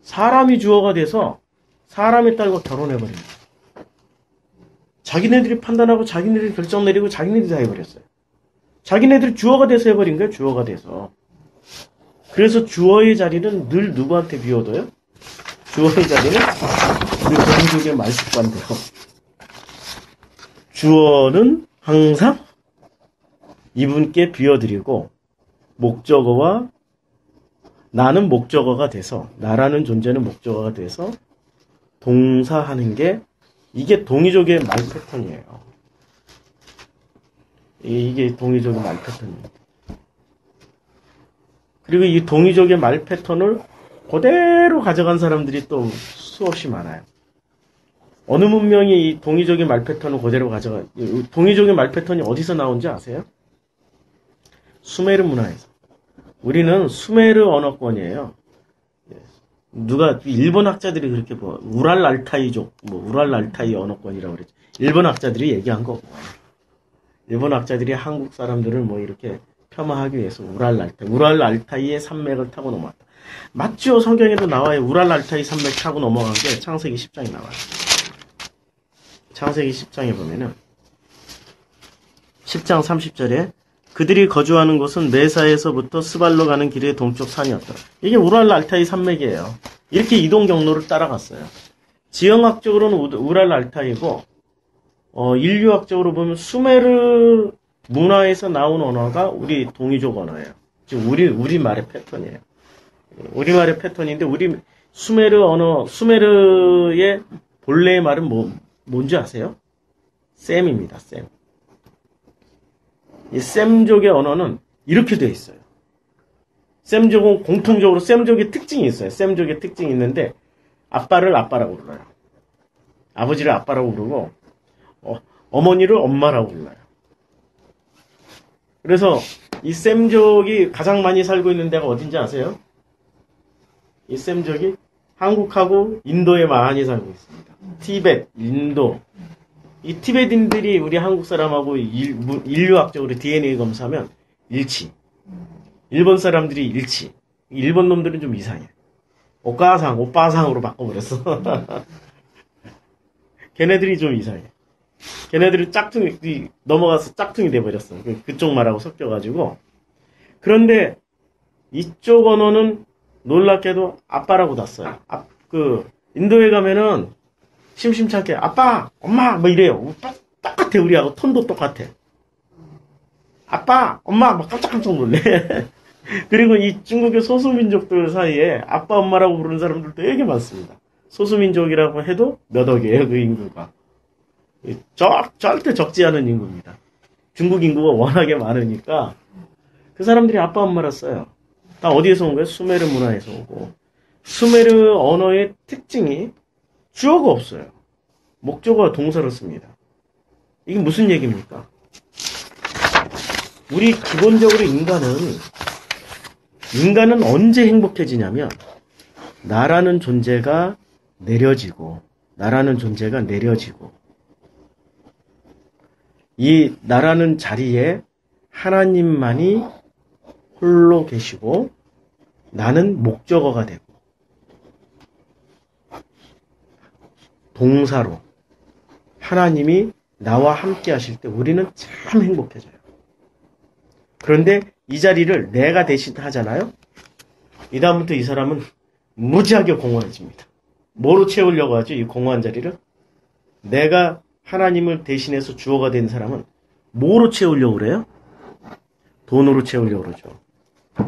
사람이 주어가 돼서 사람의 딸과 결혼해버린 거예요. 자기네들이 판단하고 자기네들이 결정 내리고 자기네들이 다 해버렸어요. 자기네들이 주어가 돼서 해버린 거예요. 주어가 돼서. 그래서 주어의 자리는 늘 누구한테 비워둬요? 주어의 자리는 우리 동족의 말습관대로. 주어는 항상 이분께 비워드리고 목적어와 나는 목적어가 돼서 나라는 존재는 목적어가 돼서 동사하는 게 이게 동이족의 말 패턴이에요. 이게 동이족의 말 패턴입니다. 그리고 이 동이족의 말 패턴을 그대로 가져간 사람들이 또 수없이 많아요. 어느 문명이 이 동이족의 말 패턴을 그대로 가져가, 동이족의 말 패턴이 어디서 나온지 아세요? 수메르 문화에서. 우리는 수메르 언어권이에요. 누가, 일본 학자들이 그렇게 우랄 알타이족, 우랄 알타이 언어권이라고 그랬죠. 일본 학자들이 얘기한 거고. 일본 학자들이 한국 사람들을 이렇게 폄하하기 위해서 우랄 알타이의 산맥을 타고 넘어왔다. 맞죠? 성경에도 나와요. 우랄 알타이 산맥 타고 넘어간 게 창세기 10장에 나와요. 창세기 10장에 보면은 10장 30절에 그들이 거주하는 곳은 메사에서부터 스발로 가는 길의 동쪽 산이었다. 이게 우랄 알타이 산맥이에요. 이렇게 이동 경로를 따라갔어요. 지형학적으로는 우랄 알타이고 인류학적으로 보면 수메르 문화에서 나온 언어가 우리 동이족 언어예요. 즉 우리말의 패턴이에요. 우리말의 패턴인데 수메르 언어, 수메르의 본래의 말은 뭔지 아세요? 셈입니다. 셈. 이 셈족의 언어는 이렇게 되어 있어요. 셈족은 공통적으로 셈족의 특징이 있어요. 셈족의 특징이 있는데 아빠를 아빠라고 불러요. 아버지를 아빠라고 부르고 어머니를 엄마라고 불러요. 그래서 이 셈족이 가장 많이 살고 있는 데가 어딘지 아세요? 이 셈족이 한국하고 인도에 많이 살고 있습니다. 티벳, 인도. 이 티베트인들이 우리 한국 사람하고 인류학적으로 DNA 검사하면 일치. 일본 사람들이 일치. 일본 놈들은 좀 이상해. 오빠상으로 바꿔버렸어. 걔네들이 좀 이상해. 걔네들이 넘어가서 짝퉁이 돼버렸어. 그쪽 말하고 섞여가지고. 그런데 이쪽 언어는 놀랍게도 아빠라고 놨어요. 인도에 가면은 심심찮게 아빠, 엄마 이래요. 똑같아. 우리하고 톤도 똑같아. 아빠, 엄마 깜짝깜짝 놀래. 그리고 이 중국의 소수민족들 사이에 아빠, 엄마라고 부르는 사람들도 되게 많습니다. 소수민족이라고 해도 몇 억이에요, 그 인구가. 절대 적지 않은 인구입니다. 중국 인구가 워낙에 많으니까 그 사람들이 아빠, 엄마라 써요. 다 어디에서 온 거예요? 수메르 문화에서 오고. 수메르 언어의 특징이 주어가 없어요. 목적어와 동사를 씁니다. 이게 무슨 얘기입니까? 우리 기본적으로 인간은 언제 행복해지냐면 나라는 존재가 내려지고 나라는 존재가 내려지고 이 나라는 자리에 하나님만이 홀로 계시고 나는 목적어가 되고 동사로 하나님이 나와 함께 하실 때 우리는 참 행복해져요. 그런데 이 자리를 내가 대신 하잖아요. 이 다음부터 이 사람은 무지하게 공허해집니다. 뭐로 채우려고 하죠? 이 공허한 자리를? 내가 하나님을 대신해서 주어가 된 사람은 뭐로 채우려고 그래요? 돈으로 채우려고 그러죠.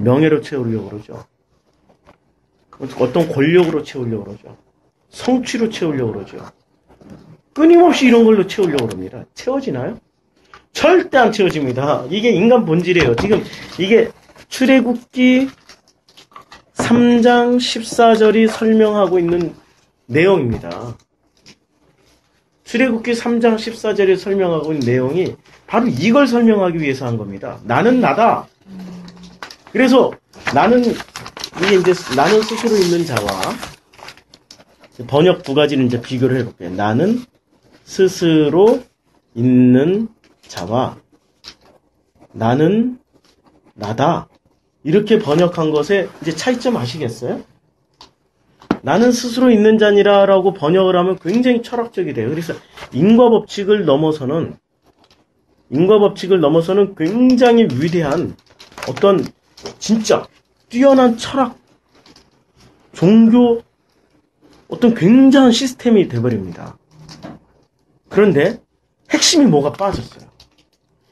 명예로 채우려고 그러죠. 어떤 권력으로 채우려고 그러죠. 성취로 채우려고 그러죠. 끊임없이 이런 걸로 채우려고 그럽니다. 채워지나요? 절대 안 채워집니다. 이게 인간 본질이에요. 지금 이게 출애굽기 3장 14절이 설명하고 있는 내용입니다. 출애굽기 3장 14절이 설명하고 있는 내용이 바로 이걸 설명하기 위해서 한 겁니다. 나는 나다. 그래서 나는 이게 이제 나는 스스로 있는 자와 번역 두 가지를 이제 비교를 해볼게요. 나는 스스로 있는 자와 나는 나다. 이렇게 번역한 것에 이제 차이점 아시겠어요? 나는 스스로 있는 자니라라고 번역을 하면 굉장히 철학적이 돼요. 그래서 인과 법칙을 넘어서는 굉장히 위대한 어떤 진짜 뛰어난 철학, 종교, 어떤 굉장한 시스템이 돼버립니다. 그런데 핵심이 뭐가 빠졌어요.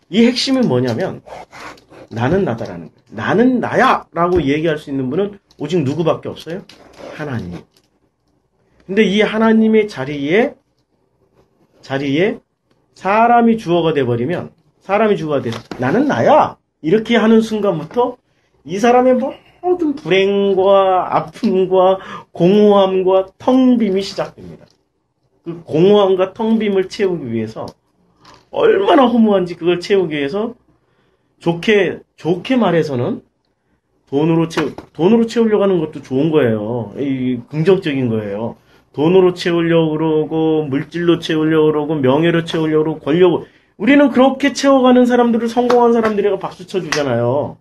이 핵심은 뭐냐면 나는 나다라는 거예요. 나는 나야 라고 얘기할 수 있는 분은 오직 누구밖에 없어요? 하나님. 근데 이 하나님의 자리에 사람이 주어가 돼버리면 나는 나야 이렇게 하는 순간부터 이 사람의 모든 불행과 아픔과 공허함과 텅빔이 시작됩니다. 그 공허함과 텅빔을 채우기 위해서 얼마나 허무한지 그걸 채우기 위해서 좋게 말해서는 돈으로 채우려고 하는 것도 좋은 거예요. 긍정적인 거예요. 돈으로 채우려고 그러고 물질로 채우려고 그러고 명예로 채우려고 그러고 권력으로 우리는 그렇게 채워가는 사람들을 성공한 사람들에게 박수 쳐주잖아요.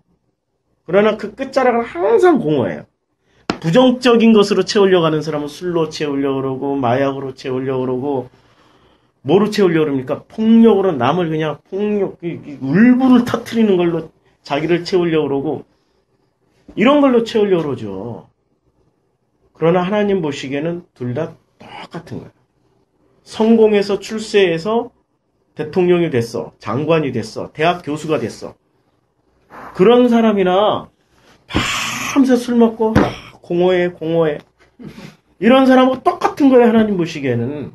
그러나 그 끝자락은 항상 공허해요. 부정적인 것으로 채우려고 하는 사람은 술로 채우려고 그러고 마약으로 채우려고 그러고 뭐로 채우려고 그럽니까? 폭력으로 남을 그냥 울분을 터뜨리는 걸로 자기를 채우려고 그러고 이런 걸로 채우려고 그러죠. 그러나 하나님 보시기에는 둘 다 똑같은 거예요. 성공해서 출세해서 대통령이 됐어. 장관이 됐어. 대학 교수가 됐어. 그런 사람이나 밤새 술 먹고 공허해. 이런 사람하고 똑같은 거예요. 하나님 보시기에는.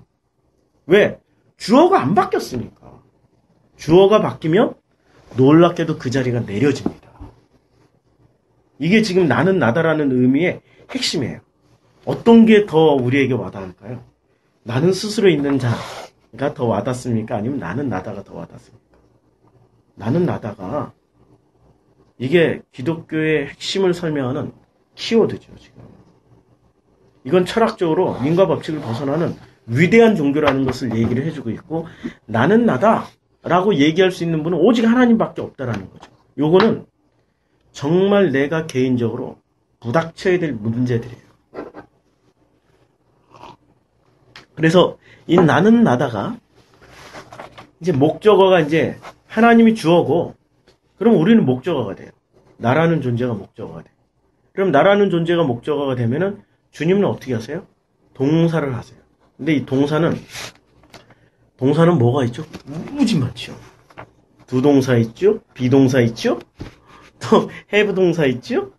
왜? 주어가 안 바뀌었으니까. 주어가 바뀌면 놀랍게도 그 자리가 내려집니다. 이게 지금 나는 나다라는 의미의 핵심이에요. 어떤 게 더 우리에게 와닿을까요? 나는 스스로 있는 자가 더 와닿습니까? 아니면 나는 나다가 더 와닿습니까? 나는 나다가 이게 기독교의 핵심을 설명하는 키워드죠, 지금. 이건 철학적으로 인과 법칙을 벗어나는 위대한 종교라는 것을 얘기를 해주고 있고, 나는 나다라고 얘기할 수 있는 분은 오직 하나님밖에 없다라는 거죠. 요거는 정말 내가 개인적으로 부닥쳐야 될 문제들이에요. 그래서 이 나는 나다가 이제 목적어가 이제 하나님이 주어고, 그럼 우리는 목적어가 돼요. 나라는 존재가 목적어가 돼요. 그럼 나라는 존재가 목적어가 되면은 주님은 어떻게 하세요? 동사를 하세요. 근데 이 동사는 뭐가 있죠? 무지 많죠. 두 동사 있죠? 비동사 있죠? 또 have 동사 있죠?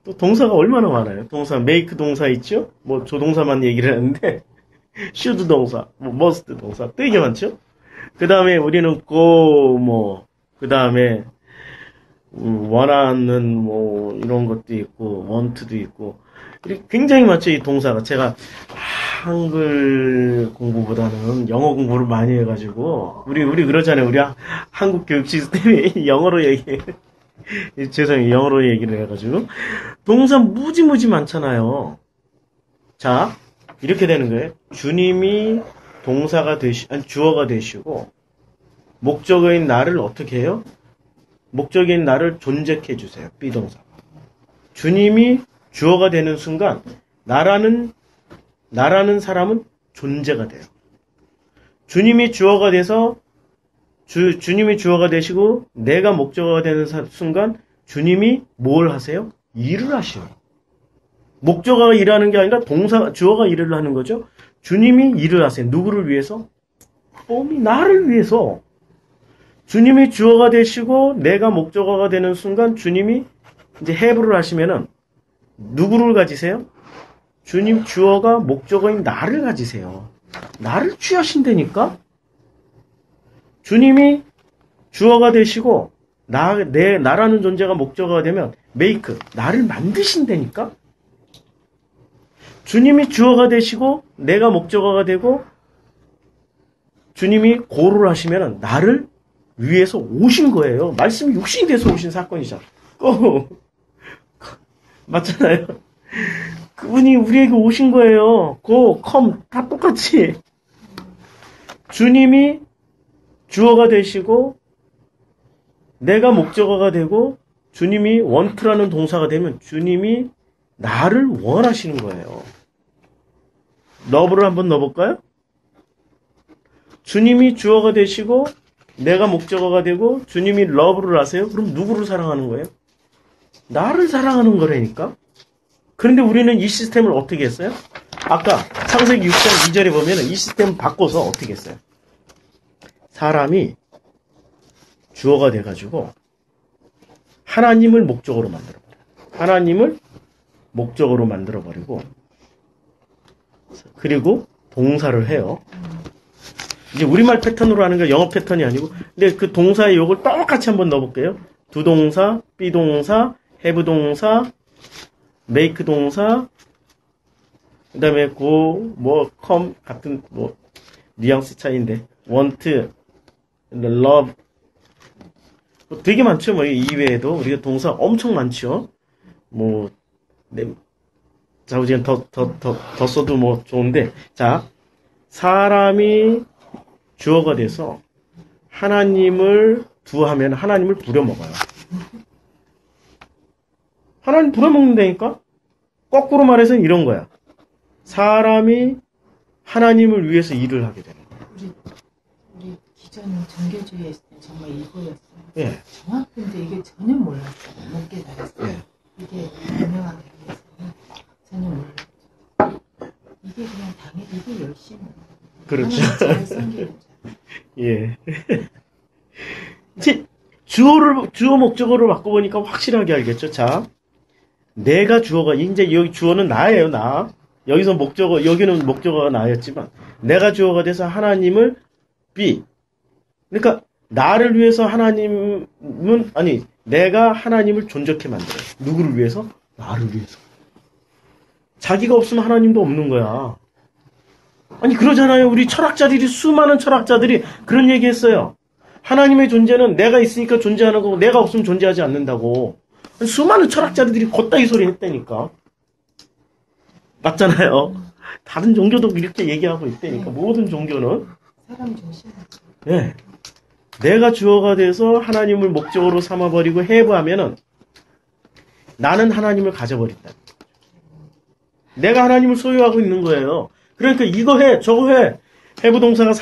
또 동사가 얼마나 많아요. 동사 make 동사 있죠? 뭐 조동사만 얘기를 하는데 should 동사, 뭐 must 동사 되게 많죠? 그 다음에 우리는 go, 그 다음에 원하는 이런 것도 있고 want도 있고 굉장히 많죠. 이 동사가. 제가 한글 공부보다는 영어 공부를 많이 해가지고 우리 그러잖아요. 우리 한국 교육 시스템이 영어로 죄송해요. 영어로 얘기를 해가지고 동사 무지 많잖아요. 자, 이렇게 되는 거예요. 주님이 동사가 주어가 되시고 목적어인 나를 어떻게 해요? 목적인 나를 존재케 해주세요. 비동사. 주님이 주어가 되는 순간 나라는 사람은 존재가 돼요. 주님이 주어가 돼서 주님이 주어가 되시고 내가 목적어가 되는 순간 주님이 뭘 하세요? 일을 하시는. 목적어가 일하는 게 아니라 주어가 일을 하는 거죠. 주님이 일을 하세요. 누구를 위해서? 나를 위해서. 주님이 주어가 되시고 내가 목적어가 되는 순간 주님이 이제 have를 하시면은 누구를 가지세요? 주님 주어가 목적어인 나를 가지세요. 나를 취하신다니까? 주님이 주어가 되시고 나라는 존재가 목적어가 되면 make, 나를 만드신다니까? 주님이 주어가 되시고 내가 목적어가 되고 주님이 고를 하시면 나를 위해서 오신 거예요. 말씀이 육신이 돼서 오신 사건이잖아. 맞잖아요. 그분이 우리에게 오신 거예요. 다 똑같이. 주님이 주어가 되시고 내가 목적어가 되고 주님이 want라는 동사가 되면 주님이 나를 원하시는 거예요. love를 한번 넣어볼까요? 주님이 주어가 되시고 내가 목적어가 되고 주님이 love를 하세요? 그럼 누구를 사랑하는 거예요? 나를 사랑하는 거라니까? 그런데 우리는 이 시스템을 어떻게 했어요? 아까 창세기 6장 2절에 보면 이 시스템을 바꿔서 어떻게 했어요? 사람이 주어가 돼가지고 하나님을 목적으로 만들어버려요. 하나님을 목적으로 만들어버리고 그리고 동사를 해요. 이제 우리말 패턴으로 하는 게 영어 패턴이 아니고 근데 그 동사의 요걸 똑같이 한번 넣어볼게요. 두 동사, 비동사, have 동사, make 동사, 그 다음에 go, come 같은 뉘앙스 차이인데 want, love 되게 많죠. 이외에도 우리가 동사 엄청 많죠. 자우지간 더 써도 좋은데 자 사람이 주어가 돼서 하나님을 두하면 하나님을 부려먹어요. 하나님 부려먹는다니까? 거꾸로 말해서는 이런 거야. 사람이 하나님을 위해서 일을 하게 되는 거야. 우리 기존 종교주의에 있을 때 정말 이거였어요. 예. 정확한데 이게 전혀 몰랐어요. 못 깨달았어요. 예. 이게 분명하게 위해서는 전혀 몰랐죠. 이게 그냥 당연히 이게 열심히. 그렇죠. 잘 섬기는 자. 예. 주어 목적어를 바꿔보니까 확실하게 알겠죠? 자, 내가 주어가, 이제 여기 주어는 나예요, 나. 여기서 목적어, 여기는 목적어가 나였지만, 내가 주어가 돼서 하나님을 그러니까, 나를 위해서 내가 하나님을 존재케 만들어요. 누구를 위해서? 나를 위해서. 자기가 없으면 하나님도 없는 거야. 아니, 그러잖아요. 우리 수많은 철학자들이 그런 얘기 했어요. 하나님의 존재는 내가 있으니까 존재하는 거고, 내가 없으면 존재하지 않는다고. 수많은 철학자들이 걷다이 소리 했다니까. 맞잖아요. 다른 종교도 이렇게 얘기하고 있다니까. 모든 종교는. 사람 중심이죠. 네. 내가 주어가 돼서 하나님을 목적으로 삼아버리고 해부하면은 나는 하나님을 가져버린다. 내가 하나님을 소유하고 있는 거예요. 그러니까 이거 해, 저거 해. 해부동사가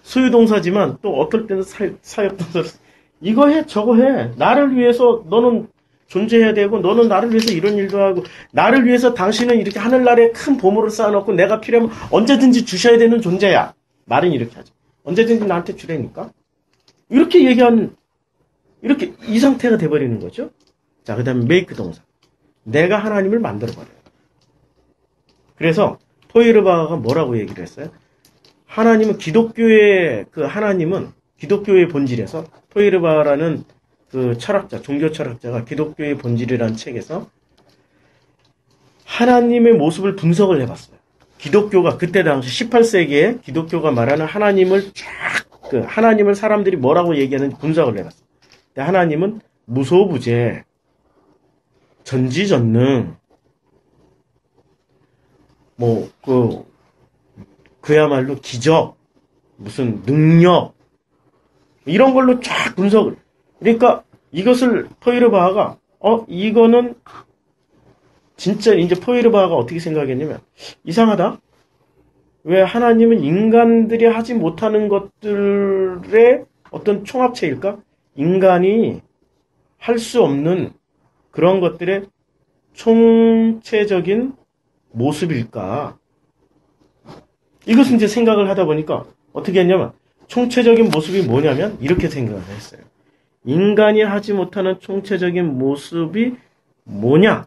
소유동사지만 또 어떨 때는 사역동사. 이거 해, 저거 해. 나를 위해서 너는 존재해야 되고 너는 나를 위해서 이런 일도 하고 나를 위해서 당신은 이렇게 하늘나라에 큰 보물을 쌓아놓고 내가 필요하면 언제든지 주셔야 되는 존재야. 말은 이렇게 하죠. 언제든지 나한테 주라니까. 이렇게 이렇게 이 상태가 돼버리는 거죠. 자, 그 다음에 make 동사. 내가 하나님을 만들어버려요. 그래서 포이르바가 뭐라고 얘기를 했어요? 하나님은 기독교의 본질에서 포이르바라는 그 철학자, 종교 철학자가 기독교의 본질이라는 책에서 하나님의 모습을 분석을 해봤어요. 기독교가 그때 당시 18세기에 기독교가 말하는 하나님을 하나님을 사람들이 뭐라고 얘기하는지 분석을 해봤어요. 근데 하나님은 무소부재, 전지전능, 뭐, 그야말로 기적, 무슨 능력, 이런 걸로 쫙 분석을. 그러니까 이것을 포이르바하가, 이거는 진짜 이제 포이르바하가 어떻게 생각했냐면, 이상하다? 왜 하나님은 인간들이 하지 못하는 것들의 어떤 총합체일까? 인간이 할 수 없는 그런 것들의 총체적인 모습일까? 이것은 이제 생각을 하다 보니까 어떻게 했냐면 총체적인 모습이 뭐냐면 이렇게 생각을 했어요. 인간이 하지 못하는 총체적인 모습이 뭐냐?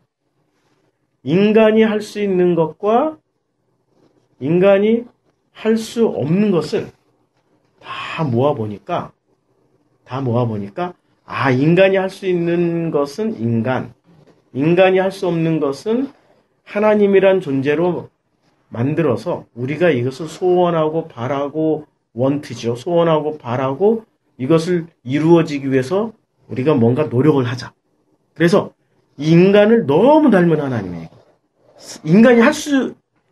인간이 할 수 있는 것과 인간이 할 수 없는 것을 다 모아보니까 인간이 할 수 있는 것은 인간이 할 수 없는 것은 하나님이란 존재로 만들어서 우리가 이것을 소원하고 바라고 원트죠. 소원하고 바라고 이것을 이루어지기 위해서 우리가 뭔가 노력을 하자. 그래서 이 인간을 너무 닮은 하나님이에요.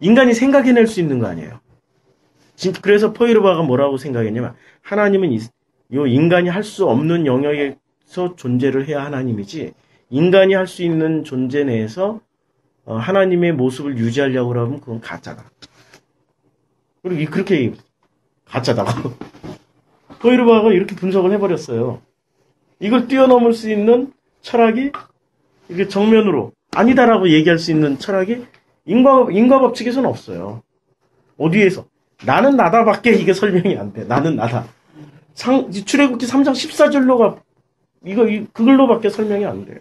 인간이 생각해낼 수 있는 거 아니에요. 그래서 포이르바가 뭐라고 생각했냐면 하나님은 이 인간이 할 수 없는 영역에서 존재를 해야 하나님이지 인간이 할 수 있는 존재 내에서 하나님의 모습을 유지하려고 하면 그건 가짜다. 그리고 그렇게 가짜다. 포이르바가 이렇게 분석을 해버렸어요. 이걸 뛰어넘을 수 있는 철학이 이렇게 정면으로 아니다라고 얘기할 수 있는 철학이 인과 법칙에서는 없어요. 어디에서? 나는 나다밖에 이게 설명이 안 돼. 나는 나다. 출애굽기 3장 14절로가 그걸로밖에 설명이 안 돼요.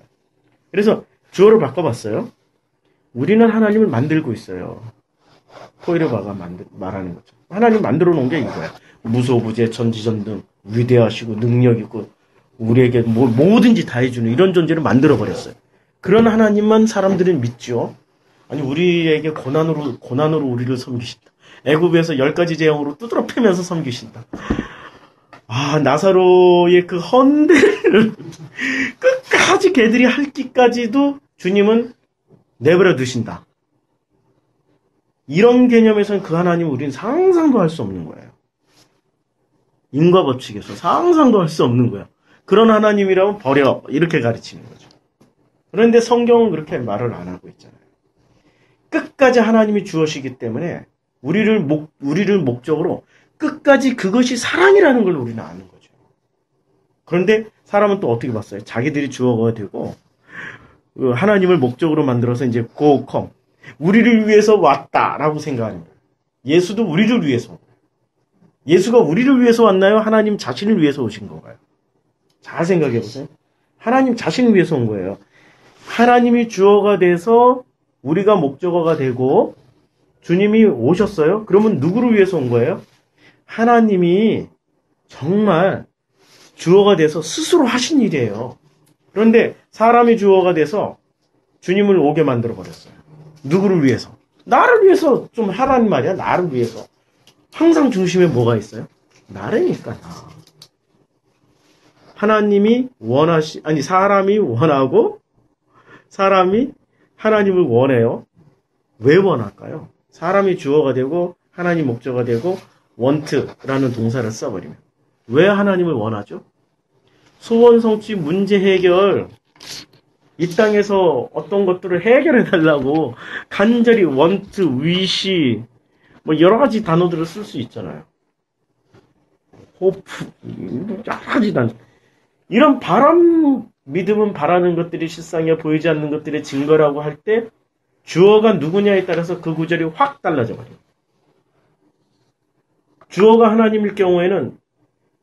그래서 주어를 바꿔봤어요. 우리는 하나님을 만들고 있어요. 포이르바가 말하는 거죠. 하나님 만들어 놓은 게 이거야. 무소부재, 전지전능, 위대하시고 능력 있고 우리에게 뭐든지 다 해주는 이런 존재를 만들어 버렸어요. 그런 하나님만 사람들은 믿죠. 아니 우리에게 고난으로 우리를 섬기신다. 애굽에서 10가지 재앙으로 두드러 패면서 섬기신다. 나사로의 그 헌대를 끝까지 걔들이 할 끼까지도 주님은 내버려 두신다. 이런 개념에서는 그 하나님은 우리는 상상도 할 수 없는 거예요. 인과 법칙에서 상상도 할 수 없는 거야. 그런 하나님이라면 버려. 이렇게 가르치는 거죠. 그런데 성경은 그렇게 말을 안 하고 있잖아요. 끝까지 하나님이 주어시기 때문에 우리를 목적으로 끝까지 그것이 사랑이라는 걸 우리는 아는 거죠. 그런데 사람은 또 어떻게 봤어요? 자기들이 주어가 되고 하나님을 목적으로 만들어서 이제 go come. 우리를 위해서 왔다라고 생각하는 거예요. 예수도 우리를 위해서. 예수가 우리를 위해서 왔나요? 하나님 자신을 위해서 오신 건가요? 잘 생각해 보세요. 하나님 자신을 위해서 온 거예요. 하나님이 주어가 돼서 우리가 목적어가 되고 주님이 오셨어요? 그러면 누구를 위해서 온 거예요? 하나님이 정말 주어가 돼서 스스로 하신 일이에요. 그런데 사람이 주어가 돼서 주님을 오게 만들어 버렸어요. 누구를 위해서? 나를 위해서 좀 하라는 말이야. 나를 위해서. 항상 중심에 뭐가 있어요? 나라니까 나. 사람이 원하고 사람이 하나님을 원해요. 왜 원할까요? 사람이 주어가 되고 하나님 목적어가 되고 want라는 동사를 써버리면 왜 하나님을 원하죠? 소원 성취 문제 해결 이 땅에서 어떤 것들을 해결해 달라고 간절히 want, wish 뭐 여러 가지 단어들을 쓸 수 있잖아요. hope 여러 가지 단어 이런 믿음은 바라는 것들이 실상에 보이지 않는 것들의 증거라고 할 때 주어가 누구냐에 따라서 그 구절이 확 달라져 버려요. 주어가 하나님일 경우에는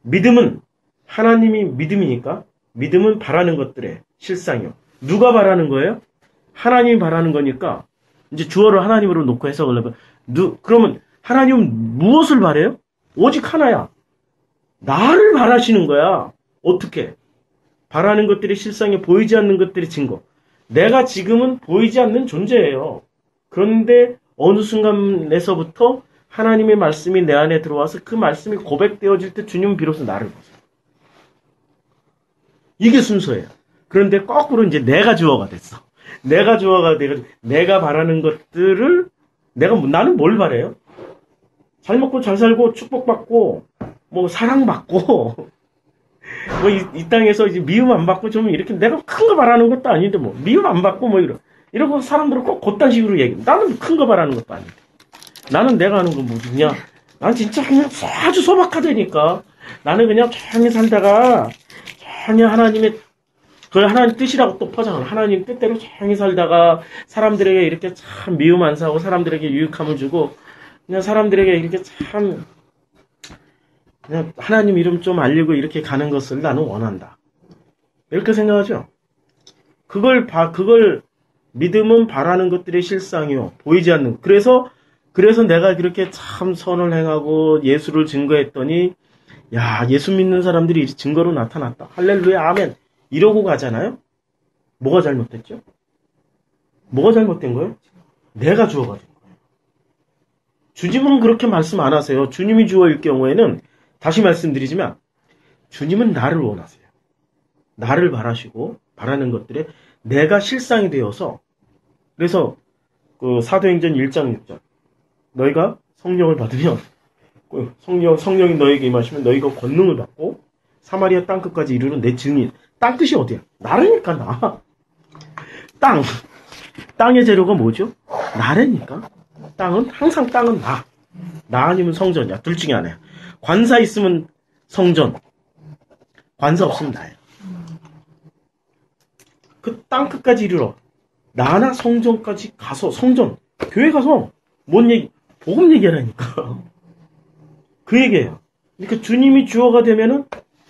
믿음은 하나님이 믿음이니까 믿음은 바라는 것들의 실상이요. 누가 바라는 거예요? 하나님이 바라는 거니까 이제 주어를 하나님으로 놓고 해석을 하면 그러면 하나님은 무엇을 바래요? 오직 하나야. 나를 바라시는 거야. 어떻게? 바라는 것들이 실상에 보이지 않는 것들의 증거. 내가 지금은 보이지 않는 존재예요. 그런데 어느 순간에서부터 하나님의 말씀이 내 안에 들어와서 그 말씀이 고백되어질 때 주님은 비로소 나를 보세요. 이게 순서예요. 그런데 거꾸로 이제 내가 주어가 됐어. 내가 주어가 돼가지고 내가 바라는 것들을 나는 뭘 바래요? 잘 먹고 잘 살고 축복받고 뭐 사랑받고 뭐 이 땅에서 이제 미움 안 받고 좀 이렇게 내가 큰 거 바라는 것도 아닌데 뭐 미움 안 받고 뭐 이러고 사람들은 꼭 그딴 식으로 얘기해. 나는 큰 거 바라는 것도 아닌데. 나는 내가 하는 건 뭐냐? 난 진짜 그냥 아주 소박하다니까. 나는 그냥 조용히 살다가 조용히 하나님의 그 하나님 뜻이라고 또 포장을 하나님 뜻대로 조용히 살다가 사람들에게 이렇게 참 미움 안 사고 사람들에게 유익함을 주고 그냥 사람들에게 이렇게 참 그냥 하나님 이름 좀 알리고 이렇게 가는 것을 나는 원한다. 이렇게 생각하죠. 그걸 믿음은 바라는 것들의 실상이요. 보이지 않는. 그래서 내가 그렇게 참 선을 행하고 예수를 증거했더니 야, 예수 믿는 사람들이 증거로 나타났다. 할렐루야, 아멘. 이러고 가잖아요. 뭐가 잘못됐죠? 뭐가 잘못된 거예요? 내가 주어가 된 거예요. 주님은 그렇게 말씀 안 하세요. 주님이 주어일 경우에는 다시 말씀드리지만 주님은 나를 원하세요. 나를 바라시고 바라는 것들에 내가 실상이 되어서 그래서 그 사도행전 1장 6절 너희가 성령을 받으면 성령이 너희에게 임하시면 너희가 권능을 받고 사마리아 땅끝까지 이르는 내 증인. 땅끝이 어디야? 나라니까 나. 땅의 재료가 뭐죠? 나라니까. 항상 땅은 나. 나 아니면 성전이야. 둘 중에 하나야. 관사 있으면 성전. 관사 없으면 나야. 그 땅끝까지 이르러 나나 성전까지 가서 성전 교회 가서 뭔 얘기 복음 얘기하라니까. 그 얘기예요. 그러니까 주님이 주어가 되면은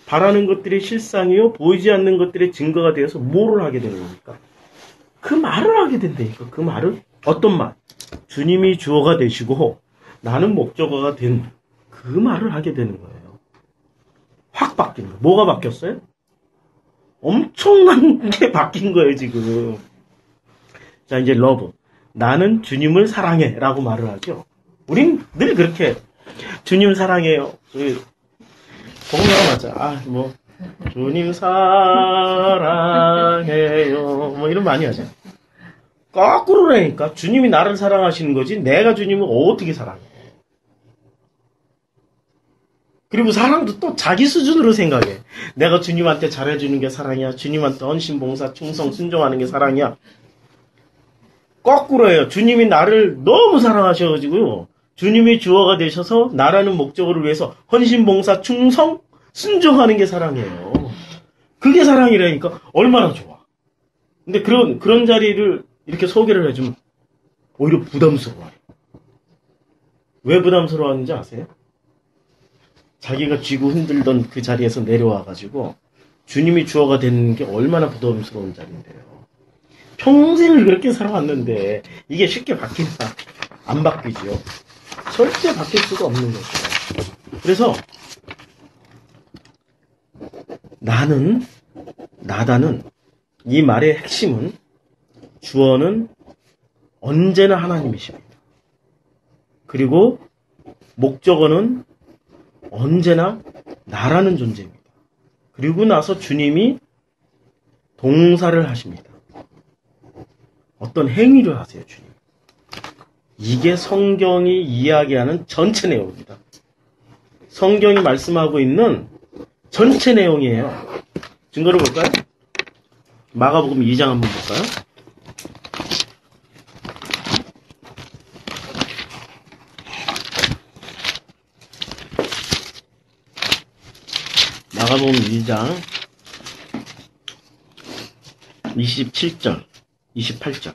바라는 것들이 실상이요 보이지 않는 것들의 증거가 되어서 뭐를 하게 되는 겁니까? 그 말을 하게 된다니까. 그 말을 어떤 말? 주님이 주어가 되시고 나는 목적어가 된 그 말을 하게 되는 거예요. 확 바뀐 거예요. 뭐가 바뀌었어요? 엄청난 게 바뀐 거예요 지금. 자 이제 러브. 나는 주님을 사랑해 라고 말을 하죠. 우린 늘 그렇게 주님 사랑해요. 저희 복음가가 맞아. 주님 사랑해요. 뭐 이런 많이 하죠. 거꾸로라니까. 주님이 나를 사랑하시는 거지. 내가 주님을 어떻게 사랑해? 그리고 사랑도 또 자기 수준으로 생각해. 내가 주님한테 잘해주는 게 사랑이야. 주님한테 헌신, 봉사, 충성, 순종하는 게 사랑이야. 거꾸로예요. 주님이 나를 너무 사랑하셔가지고요. 주님이 주어가 되셔서 나라는 목적어를 위해서 헌신, 봉사, 충성, 순종하는 게 사랑이에요. 그게 사랑이라니까 얼마나 좋아. 근데 그런 자리를 이렇게 소개를 해주면 오히려 부담스러워요. 왜 부담스러워하는지 아세요? 자기가 쥐고 흔들던 그 자리에서 내려와가지고 주님이 주어가 되는 게 얼마나 부담스러운 자리인데요. 평생을 그렇게 살아왔는데 이게 쉽게 바뀌나? 안 바뀌죠. 절대 바뀔 수가 없는 거죠. 그래서 나다는 이 말의 핵심은 주어는 언제나 하나님이십니다. 그리고 목적어는 언제나 나라는 존재입니다. 그리고 나서 주님이 동사를 하십니다. 어떤 행위를 하세요, 주님. 이게 성경이 이야기하는 전체 내용입니다. 성경이 말씀하고 있는 전체 내용이에요. 증거를 볼까요? 마가복음 2장 한번 볼까요? 마가복음 2장 27절, 28절.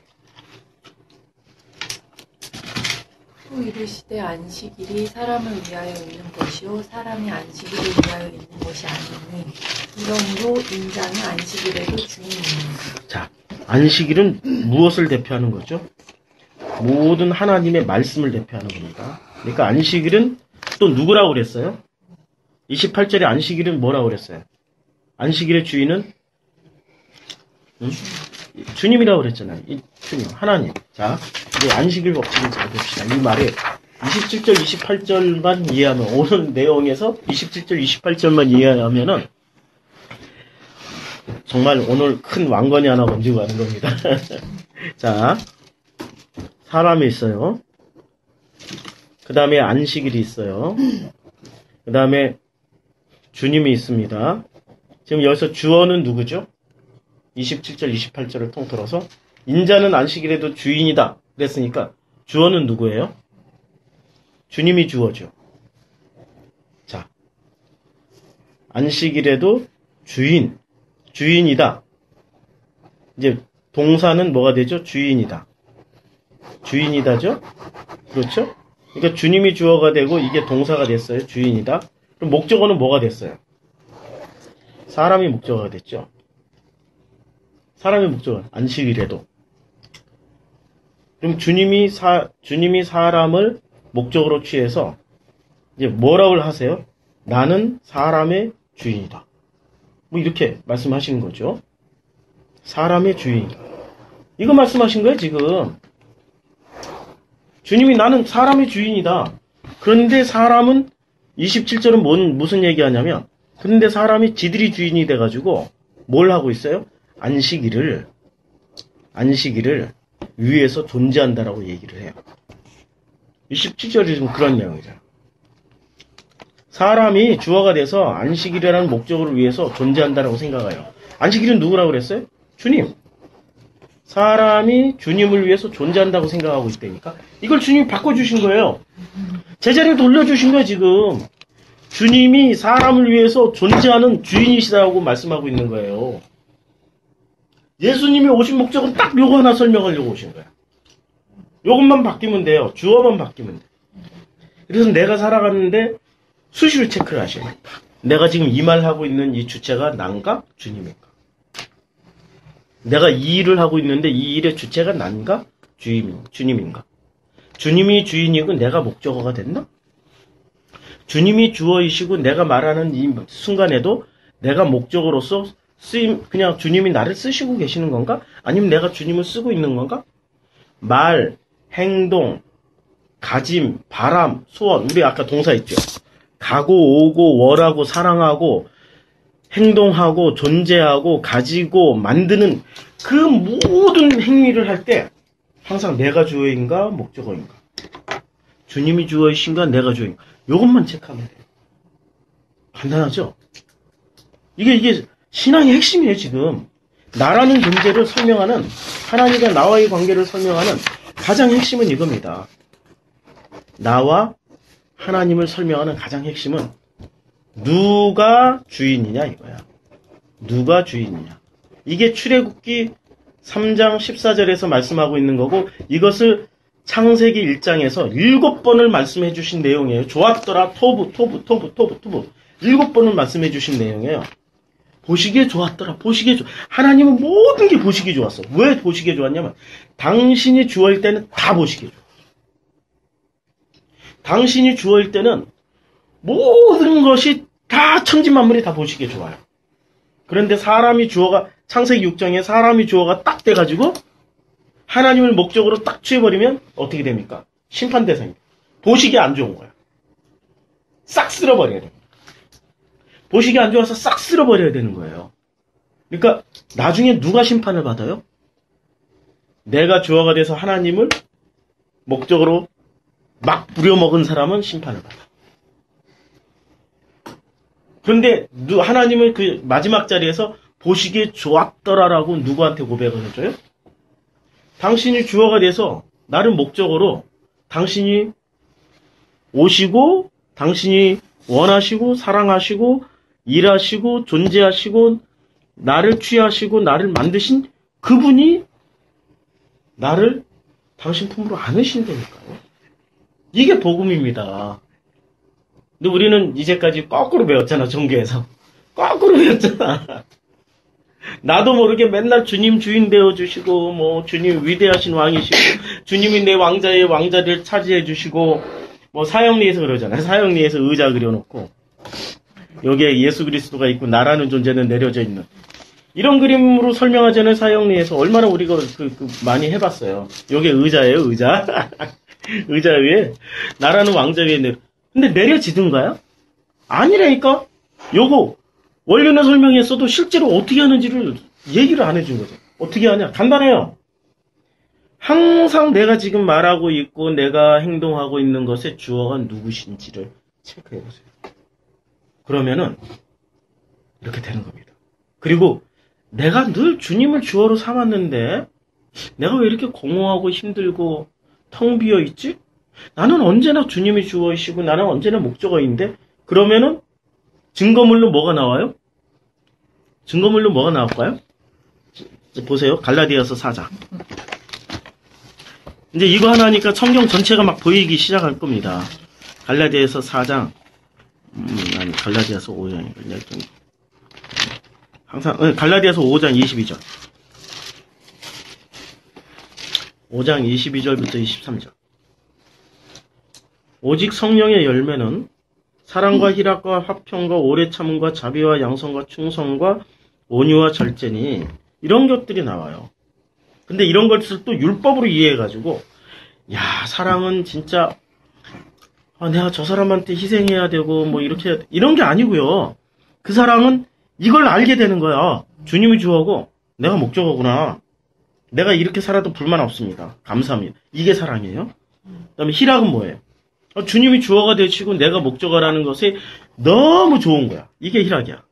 또 이르시되 안식일이 사람을 위하여 있는 것이요 사람이 안식일을 위하여 있는 것이 아니니 이러므로 인자는 안식일에도 주인입니다. 자, 안식일은 무엇을 대표하는 거죠? 모든 하나님의 말씀을 대표하는 겁니다. 그러니까 안식일은 또 누구라고 그랬어요? 28절에 안식일은 뭐라고 그랬어요? 안식일의 주인은 주님이라고 그랬잖아요. 이 주님, 하나님. 자, 이제 안식일 법칙을 잘 봅시다. 이 말에 27절, 28절만 이해하면, 오늘 내용에서 27절, 28절만 이해하면은 정말 오늘 큰 왕건이 하나 건지고 가는 겁니다. 자, 사람이 있어요. 그 다음에 안식일이 있어요. 그 다음에 주님이 있습니다. 지금 여기서 주어는 누구죠? 27절, 28절을 통틀어서 인자는 안식일에도 주인이다 그랬으니까 주어는 누구예요? 주님이 주어죠. 자, 안식일에도 주인이다. 이제 동사는 뭐가 되죠? 주인이다. 주인이다죠? 그렇죠? 그러니까 주님이 주어가 되고 이게 동사가 됐어요. 주인이다. 그럼 목적어는 뭐가 됐어요? 사람이 목적어가 됐죠. 사람의 목적어, 안식일에도. 그럼 주님이 사람을 목적으로 취해서 이제 뭐라고 하세요? 나는 사람의 주인이다. 뭐 이렇게 말씀하시는 거죠. 사람의 주인이다. 이거 말씀하신 거예요, 지금. 주님이 나는 사람의 주인이다. 그런데 사람은 27절은 무슨 얘기하냐면 그런데 사람이 지들이 주인이 돼가지고 뭘 하고 있어요? 안식일을 위해서 존재한다라고 얘기를 해요. 27절이 지금 그런 내용이잖아. 사람이 주어가 돼서 안식일이라는 목적을 위해서 존재한다라고 생각해요. 안식일은 누구라고 그랬어요? 주님. 사람이 주님을 위해서 존재한다고 생각하고 있다니까. 이걸 주님이 바꿔주신 거예요. 제자리에 돌려주신 거예요, 지금. 주님이 사람을 위해서 존재하는 주인이시다고 말씀하고 있는 거예요. 예수님이 오신 목적은 딱 요거 하나 설명하려고 오신 거야. 요것만 바뀌면 돼요. 주어만 바뀌면 돼. 그래서 내가 살아가는데 수시로 체크를 하셔야 돼. 내가 지금 이 말 하고 있는 이 주체가 난가? 주님인가? 내가 이 일을 하고 있는데 이 일의 주체가 난가? 주님인가? 주님이 주인이고 내가 목적어가 됐나? 주님이 주어이시고 내가 말하는 이 순간에도 내가 목적어로서 그냥 주님이 나를 쓰시고 계시는 건가? 아니면 내가 주님을 쓰고 있는 건가? 말, 행동, 가짐, 바람, 소원. 우리 아까 동사 있죠? 가고, 오고, 월하고, 사랑하고, 행동하고, 존재하고, 가지고, 만드는 그 모든 행위를 할 때 항상 내가 주어인가, 목적어인가? 주님이 주어이신가, 내가 주어인가? 이것만 체크하면 돼요. 간단하죠? 이게 신앙의 핵심이에요, 지금. 나라는 존재를 설명하는, 하나님과 나와의 관계를 설명하는 가장 핵심은 이겁니다. 나와 하나님을 설명하는 가장 핵심은 누가 주인이냐 이거야. 누가 주인이냐. 이게 출애굽기 3장 14절에서 말씀하고 있는 거고 이것을 창세기 1장에서 7번을 말씀해 주신 내용이에요. 좋았더라. 토부. 7번을 말씀해 주신 내용이에요. 보시기에 좋았더라. 보시기에 하나님은 모든 게 보시기에 좋았어. 왜 보시기에 좋았냐면 당신이 주어일 때는 다 보시기에 좋아. 당신이 주어일 때는 모든 것이 다 천지만물이 다 보시기에 좋아요. 그런데 사람이 주어가 창세기 6장에 사람이 주어가 딱 돼가지고 하나님을 목적으로 딱 취해버리면 어떻게 됩니까? 심판 대상입니다. 보시기에 안 좋은 거야. 싹 쓸어버려야 됩니다. 보시기에 안 좋아서 싹 쓸어버려야 되는 거예요. 그러니까 나중에 누가 심판을 받아요? 내가 주어가 돼서 하나님을 목적으로 막 부려먹은 사람은 심판을 받아. 그런데 하나님은 그 마지막 자리에서 보시기에 좋았더라라고 누구한테 고백을 해줘요? 당신이 주어가 돼서 나를 목적으로 당신이 오시고 당신이 원하시고 사랑하시고 일하시고 존재하시고 나를 취하시고 나를 만드신 그분이 나를 당신 품으로 안으신다니까요. 이게 복음입니다. 근데 우리는 이제까지 거꾸로 배웠잖아, 종교에서. 거꾸로 배웠잖아. 나도 모르게 맨날 주님 주인 되어주시고, 뭐, 주님 위대하신 왕이시고, 주님이 내 왕자의 왕자를 차지해주시고, 뭐, 사형리에서 그러잖아요. 사형리에서 의자 그려놓고, 여기에 예수 그리스도가 있고, 나라는 존재는 내려져 있는. 이런 그림으로 설명하자는 사형리에서 얼마나 우리가 많이 해봤어요. 요게 의자예요, 의자. 의자 위에, 나라는 왕자 위에 근데 내려지든가요? 아니라니까? 요거, 원료는 설명했어도 실제로 어떻게 하는지를 얘기를 안 해준 거죠. 어떻게 하냐? 간단해요. 항상 내가 지금 말하고 있고 내가 행동하고 있는 것의 주어가 누구신지를 체크해 보세요. 그러면은 이렇게 되는 겁니다. 그리고 내가 늘 주님을 주어로 삼았는데 내가 왜 이렇게 공허하고 힘들고 텅 비어 있지? 나는 언제나 주님이 주어이시고 나는 언제나 목적어인데 그러면은 증거물로 뭐가 나와요? 증거물로 뭐가 나올까요? 보세요. 갈라디아서 4장. 이제 이거 하나 하니까 성경 전체가 막 보이기 시작할 겁니다. 갈라디아서 4장, 아니, 갈라디아서 5장이거든요. 항상, 갈라디아서 5장 22절. 5장 22절부터 23절. 오직 성령의 열매는 사랑과 희락과 화평과 오래 참음과 자비와 양성과 충성과 온유와 절제니 이런 것들이 나와요. 근데 이런 것을 또 율법으로 이해해가지고 야 사랑은 진짜 내가 저 사람한테 희생해야 되고 뭐 이렇게 이런 게 아니고요. 그 사랑은 이걸 알게 되는 거야. 주님이 주어고 내가 목적어구나. 내가 이렇게 살아도 불만 없습니다. 감사합니다. 이게 사랑이에요. 그다음에 희락은 뭐예요? 주님이 주어가 되시고 내가 목적어라는 것이 너무 좋은 거야. 이게 희락이야.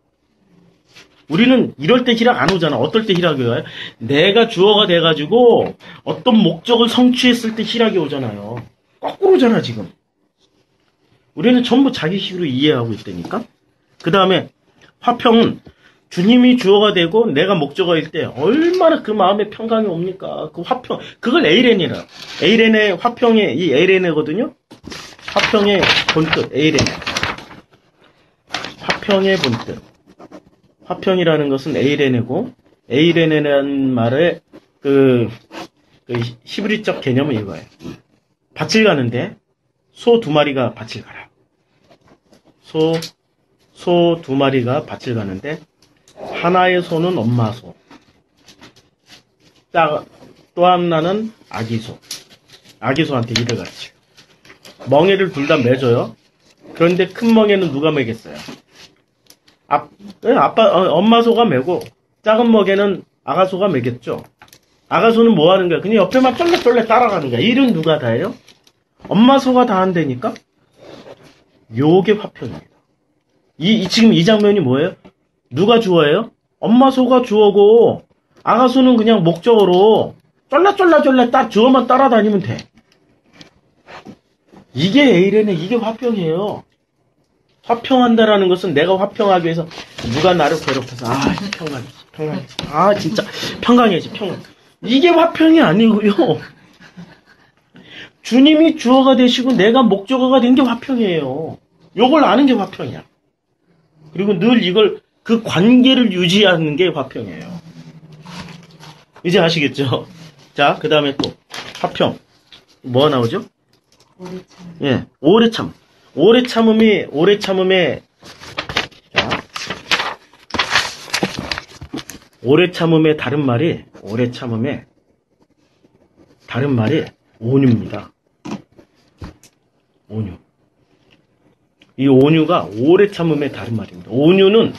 우리는 이럴 때 희락 안 오잖아. 어떨 때 희락이 와요? 내가 주어가 돼가지고 어떤 목적을 성취했을 때 희락이 오잖아요. 거꾸로잖아 지금. 우리는 전부 자기식으로 이해하고 있다니까. 그 다음에 화평은 주님이 주어가 되고 내가 목적어일 때 얼마나 그 마음에 평강이 옵니까? 그 화평, 그걸 에이렌이라. 에이렌의 화평의 이 에이렌이거든요. 화평의 본뜻 에이렌. 화평의 본뜻. 화평이라는 것은 에이레네고, 에이레네라는 말의 그 히브리적 개념은 이거예요. 밭을 가는데 소 2마리가 밭을 가라. 소 2마리가 밭을 가는데 하나의 소는 엄마 소, 또 하나는 아기 소. 아기 소한테 일을 가르쳐요. 멍에를 둘 다 매줘요. 그런데 큰 멍에는 누가 매겠어요? 엄마 소가 매고, 작은 먹에는 아가 소가 매겠죠. 아가 소는 뭐 하는 거야? 그냥 옆에만 쫄래쫄래 따라가는 거야. 일은 누가 다 해요? 엄마 소가 다 한다니까? 요게 화평입니다. 지금 이 장면이 뭐예요? 누가 주어예요? 엄마 소가 주어고, 아가 소는 그냥 목적으로 쫄래쫄래 주어만 따라다니면 돼. 이게 에이레네, 이게 화평이에요. 화평한다라는 것은 내가 화평하기 위해서 누가 나를 괴롭혀서 평강해지. 진짜 평강해지. 이게 화평이 아니고요. 주님이 주어가 되시고 내가 목적어가 된 게 화평이에요. 요걸 아는 게 화평이야. 그리고 늘 이걸 그 관계를 유지하는 게 화평이에요. 이제 아시겠죠? 자, 그 다음에 또 화평 뭐가 나오죠? 오래 참. 예, 오래 참. 오래 참음의 다른 말이 온유입니다. 온유. 이 온유가 오래 참음의 다른 말입니다. 온유는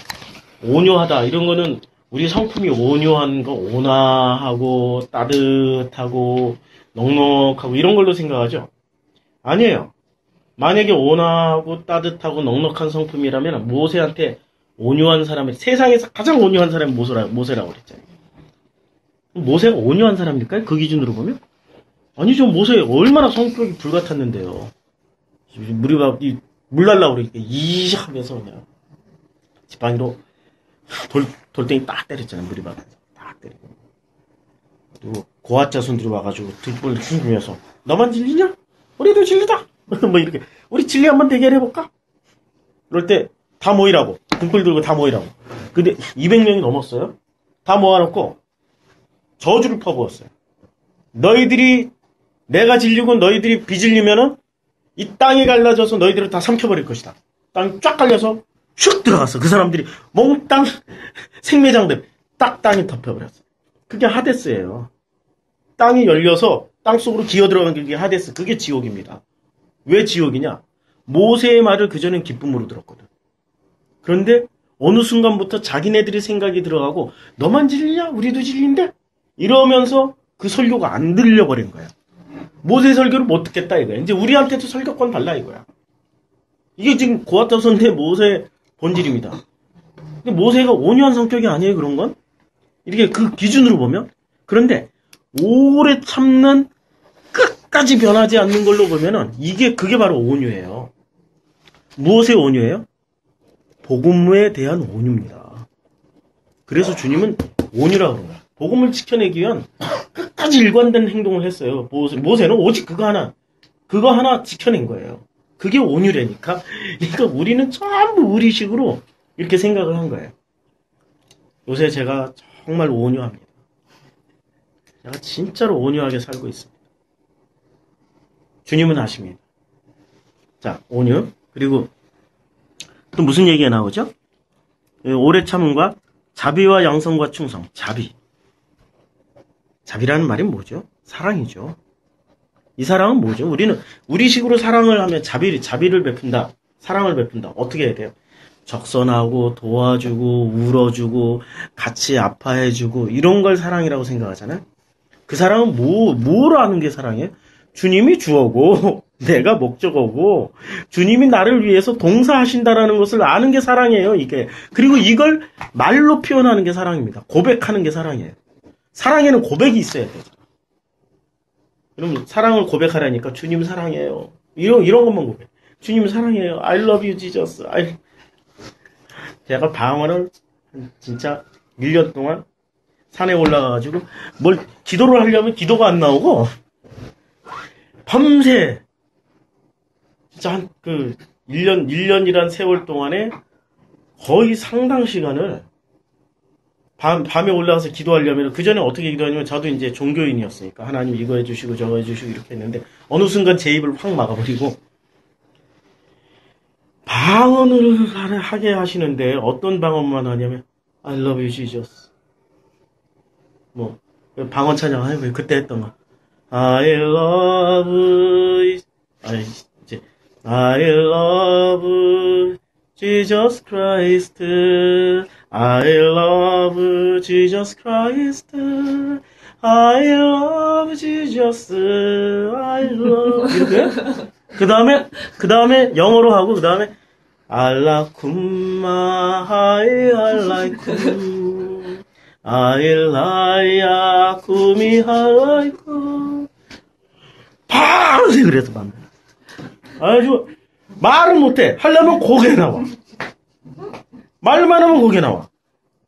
온유하다. 이런 거는 우리 성품이 온유한 거, 온화하고 따뜻하고 넉넉하고 이런 걸로 생각하죠? 아니에요. 만약에 온화하고 따뜻하고 넉넉한 성품이라면 모세한테 온유한 사람이 세상에서 가장 온유한 사람이 모세라고 그랬잖아요. 모세가 온유한 사람일까요? 그 기준으로 보면? 아니죠. 모세 얼마나 성격이 불같았는데요. 물 날라고 그러니까 이시 하면서 그냥 지팡이로 돌덩이 딱 때렸잖아요. 물이 박아서 딱 때리고. 그리고 고아 자손들이 와가지고 등불을 휘두르면서 너만 질리냐? 우리도 질리다. 뭐 이렇게 우리 진리 한번 대결해볼까? 그럴 때 다 모이라고 등불 들고 다 모이라고. 근데 200명이 넘었어요. 다 모아놓고 저주를 퍼부었어요. 너희들이 내가 질리고 너희들이 비질리면은 이 땅이 갈라져서 너희들을 다 삼켜버릴 것이다. 땅이 쫙 갈려서 슉 들어갔어. 그 사람들이 몽땅 생매장들 딱 땅이 덮여버렸어. 그게 하데스예요. 땅이 열려서 땅속으로 기어들어간 게 하데스. 그게 지옥입니다. 왜 지옥이냐? 모세의 말을 그전엔 기쁨으로 들었거든. 그런데 어느 순간부터 자기네들의 생각이 들어가고 너만 질리냐? 우리도 질린데? 이러면서 그 설교가 안 들려버린 거야. 모세 설교를 못 듣겠다 이거야. 이제 우리한테도 설교권 달라 이거야. 이게 지금 고아타선대 모세 본질입니다. 근데 모세가 온유한 성격이 아니에요, 그런 건? 이렇게 그 기준으로 보면. 그런데 오래 참는 끝까지 변하지 않는 걸로 보면은 그게 바로 온유예요. 무엇의 온유예요? 복음에 대한 온유입니다. 그래서 주님은 온유라고 그런 거야. 복음을 지켜내기 위한 끝까지 일관된 행동을 했어요. 모세는 오직 그거 하나 지켜낸 거예요. 그게 온유라니까. 그러니까 우리는 전부 우리식으로 이렇게 생각을 한 거예요. 요새 제가 정말 온유합니다. 제가 진짜로 온유하게 살고 있습니다. 주님은 아십니다. 자, 온유. 그리고 또 무슨 얘기가 나오죠? 오래 참음과 자비와 양성과 충성. 자비라는 말이 뭐죠? 사랑이죠. 이 사랑은 뭐죠? 우리는 우리식으로 사랑을 하면 자비를 베푼다. 사랑을 베푼다. 어떻게 해야 돼요? 적선하고 도와주고 울어주고 같이 아파해주고 이런 걸 사랑이라고 생각하잖아요. 그 사랑은 뭐로 아는 게 사랑이에요? 주님이 주어고 내가 목적어고 주님이 나를 위해서 동사하신다라는 것을 아는 게 사랑이에요. 이게. 그리고 이걸 말로 표현하는 게 사랑입니다. 고백하는 게 사랑이에요. 사랑에는 고백이 있어야 돼요. 그럼 사랑을 고백하라니까 주님 사랑해요. 이런 것만 고백. 주님 사랑해요. I love you, Jesus. 제가 방언을 진짜 1년 동안 산에 올라가가지고 뭘 기도를 하려면 기도가 안 나오고 밤새 진짜 1년이란 세월 동안에 거의 상당 시간을 밤에 올라가서 기도하려면 그 전에 어떻게 기도하냐면 저도 이제 종교인이었으니까 하나님 이거 해주시고 저거 해주시고 이렇게 했는데 어느 순간 제 입을 확 막아버리고 방언을 하게 하시는데 어떤 방언만 하냐면 I love you Jesus 뭐 방언 찬양 하고 그때 했던 거 I love Jesus Christ I love Jesus Christ I love Jesus I love 이렇게 그 다음에 영어로 하고 그 다음에 알라쿰마 알라이쿰 아일라야쿠미 할라이쿰 바로 그래서 만 아주 말은 못해 하려면 고개 나와 말만 하면 고개 나와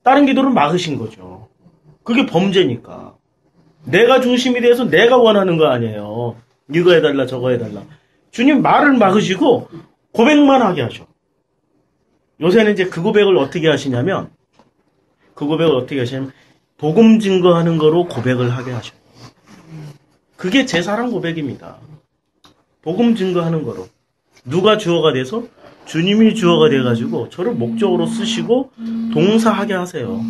다른 기도를 막으신 거죠. 그게 범죄니까 내가 중심이 돼서 내가 원하는 거 아니에요. 이거 해달라 저거 해달라 주님 말을 막으시고 고백만 하게 하셔. 요새는 이제 그 고백을 어떻게 하시냐면 복음 증거하는 거로 고백을 하게 하셔. 그게 제 사랑 고백입니다. 복음 증거하는 거로 누가 주어가 돼서 주님이 주어가 돼가지고 저를 목적으로 쓰시고 동사하게 하세요.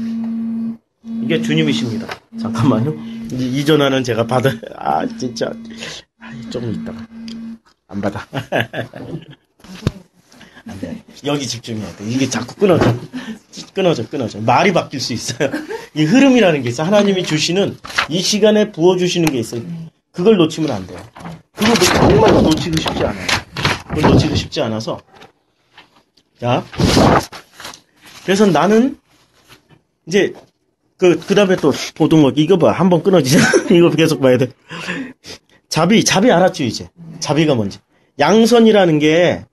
이게 주님이십니다. 잠깐만요. 이 전화는 제가 진짜 조금 있다가 안 받아. 안 돼. 여기 집중해야 돼. 이게 자꾸 끊어져. 말이 바뀔 수 있어요. 이 흐름이라는 게 있어. 하나님이 주시는 이 시간에 부어주시는 게 있어요. 그걸 놓치면 안 돼요. 그거 정말 놓치고 싶지 않아요. 그걸 놓치고 싶지 않아서. 자. 그래서 나는 이제 그 다음에 또 보던 거 이거 봐. 한번 끊어지잖아. 이거 계속 봐야 돼. 자비 알았죠, 이제. 자비가 뭔지. 양선이라는 게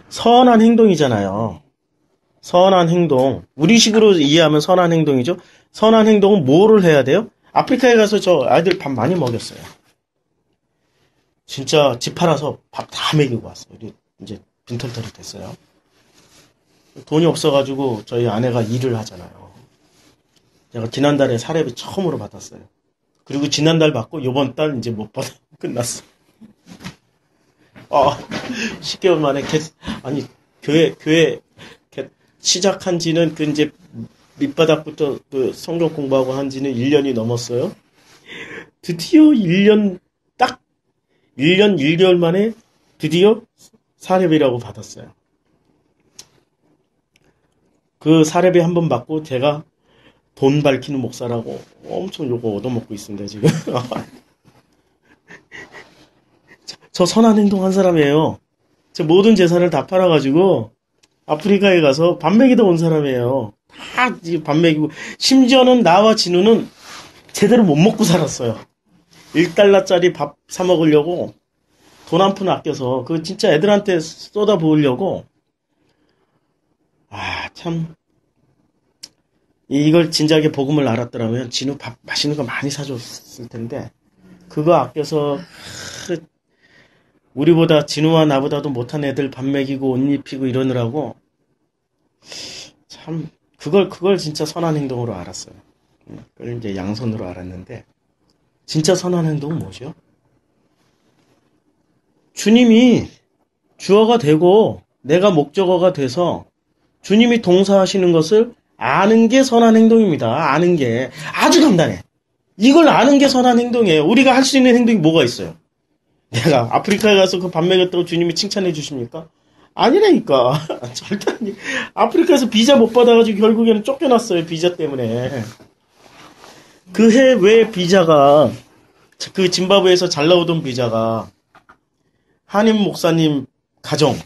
선한 행동이잖아요. 선한 행동. 우리식으로 이해하면 선한 행동이죠. 선한 행동은 뭐를 해야 돼요? 아프리카에 가서 저 아이들 밥 많이 먹였어요. 진짜 집 팔아서 밥 다 먹이고 왔어요. 이제 빈털털이 됐어요. 돈이 없어가지고 저희 아내가 일을 하잖아요. 제가 지난달에 사례비 처음으로 받았어요. 그리고 지난달 받고 요번 달 이제 못 받아. 끝났어. 10개월 만에 교회 시작한 지는 이제 밑바닥부터 그 성경 공부하고 한 지는 1년이 넘었어요. 드디어 1년 1개월 만에 드디어 사례비라고 받았어요. 그 사례비 한 번 받고 제가 돈 밝히는 목사라고 엄청 요거 얻어먹고 있습니다, 지금. 저 선한 행동한 사람이에요. 제 모든 재산을 다 팔아가지고 아프리카에 가서 밥 먹이다 온 사람이에요. 다 밥 먹이고, 심지어는 나와 진우는 제대로 못 먹고 살았어요. 1달러짜리 밥 사 먹으려고 돈 한 푼 아껴서, 그 진짜 애들한테 쏟아 부으려고. 참. 이걸 진작에 복음을 알았더라면 진우 밥 맛있는 거 많이 사줬을 텐데, 그거 아껴서 우리보다 진우와 나보다도 못한 애들 밥 먹이고 옷 입히고 이러느라고 참 그걸 진짜 선한 행동으로 알았어요. 그걸 이제 양선으로 알았는데, 진짜 선한 행동은 뭐죠? 주님이 주어가 되고 내가 목적어가 돼서 주님이 동사하시는 것을 아는 게 선한 행동입니다. 아는 게 아주 간단해. 이걸 아는 게 선한 행동이에요. 우리가 할 수 있는 행동이 뭐가 있어요? 내가 아프리카에 가서 그 밥 먹였다고 주님이 칭찬해 주십니까? 아니라니까. 절대 아니. 아프리카에서 비자 못 받아가지고 결국에는 쫓겨났어요. 비자 때문에. 그 해 왜 비자가, 그 짐바브웨에서 잘 나오던 비자가 한인 목사님 가정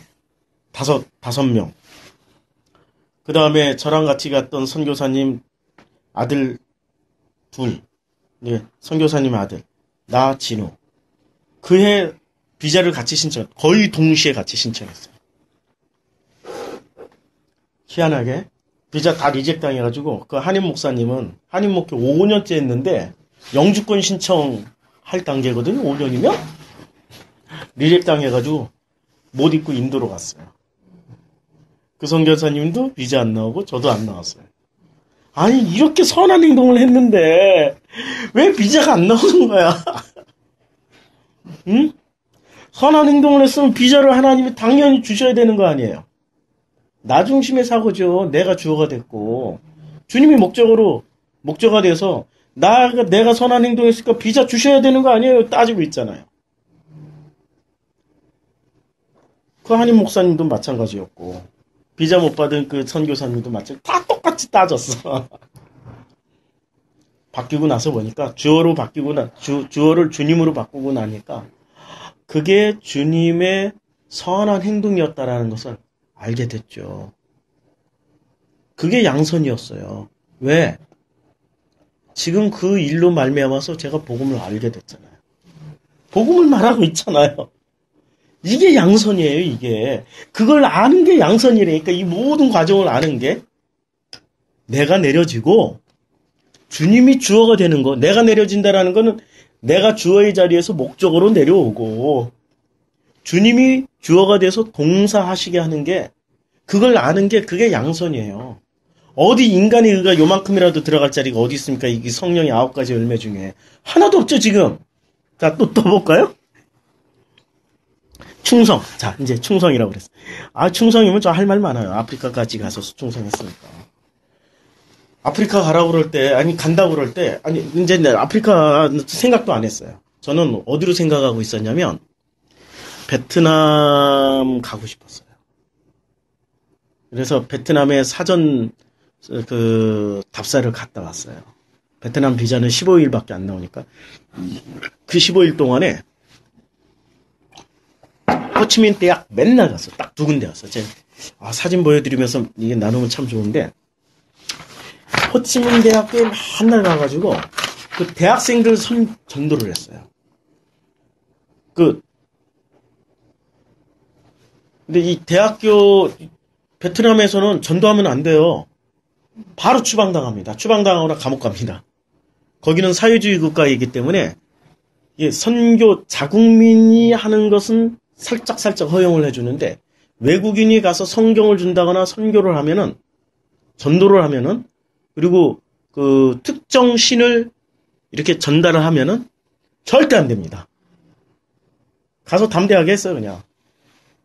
다섯 명, 그 다음에 저랑 같이 갔던 선교사님 아들 둘, 네, 선교사님 아들, 나 진우. 그해 비자를 같이 거의 동시에 같이 신청했어요. 희한하게 비자 다 리젝 당해가지고, 그 한인 목사님은 한인 목회 5년째 했는데 영주권 신청할 단계거든요. 5년이면 리젝 당해가지고 못 입고 인도로 갔어요. 그 선교사님도 비자 안 나오고 저도 안 나왔어요. 아니, 이렇게 선한 행동을 했는데 왜 비자가 안 나오는 거야? 응? 선한 행동을 했으면 비자를 하나님이 당연히 주셔야 되는 거 아니에요? 나 중심의 사고죠. 내가 주어가 됐고, 주님이 목적어가 돼서 내가 선한 행동했으니까 비자 주셔야 되는 거 아니에요? 따지고 있잖아요. 그 한인 목사님도 마찬가지였고, 비자 못 받은 그 선교사님도 다 똑같이 따졌어. 바뀌고 나서 보니까 주어를 주님으로 바꾸고 나니까 그게 주님의 선한 행동이었다라는 것을 알게 됐죠. 그게 양선이었어요. 왜? 지금 그 일로 말미암아서 제가 복음을 알게 됐잖아요. 복음을 말하고 있잖아요. 이게 양선이에요, 이게. 그걸 아는 게 양선이라니까. 이 모든 과정을 아는 게 내가 내려지고 주님이 주어가 되는 거. 내가 내려진다라는 거는 내가 주어의 자리에서 목적으로 내려오고 주님이 주어가 돼서 동사하시게 하는 게, 그걸 아는 게, 그게 양선이에요. 어디 인간의 의가 요만큼이라도 들어갈 자리가 어디 있습니까? 이 성령의 9가지 열매 중에 하나도 없죠, 지금. 자, 또 볼까요? 충성. 자, 이제 충성이라고 그랬어요. 충성이면 저 할 말 많아요. 아프리카까지 가서 충성했으니까. 아프리카 가라고 그럴 때, 간다고 그럴 때, 이제 아프리카 생각도 안 했어요. 저는 어디로 생각하고 있었냐면, 베트남 가고 싶었어요. 그래서 베트남에 사전, 답사를 갔다 왔어요. 베트남 비자는 15일밖에 안 나오니까, 그 15일 동안에, 호치민 대학 맨날 갔어. 딱 2군데 갔어. 사진 보여드리면서 이게 나누면 참 좋은데, 호치민 대학교에 맨날 가가지고 그 대학생들 전도를 했어요. 근데 이 대학교 베트남에서는 전도하면 안 돼요. 바로 추방당합니다. 추방당하거나 감옥 갑니다. 거기는 사회주의 국가이기 때문에 선교 자국민이 하는 것은 살짝 허용을 해주는데, 외국인이 가서 성경을 준다거나 선교를 하면은, 전도를 하면은, 그리고 그 특정 신을 이렇게 전달을 하면은 절대 안 됩니다. 가서 담대하게 했어요, 그냥.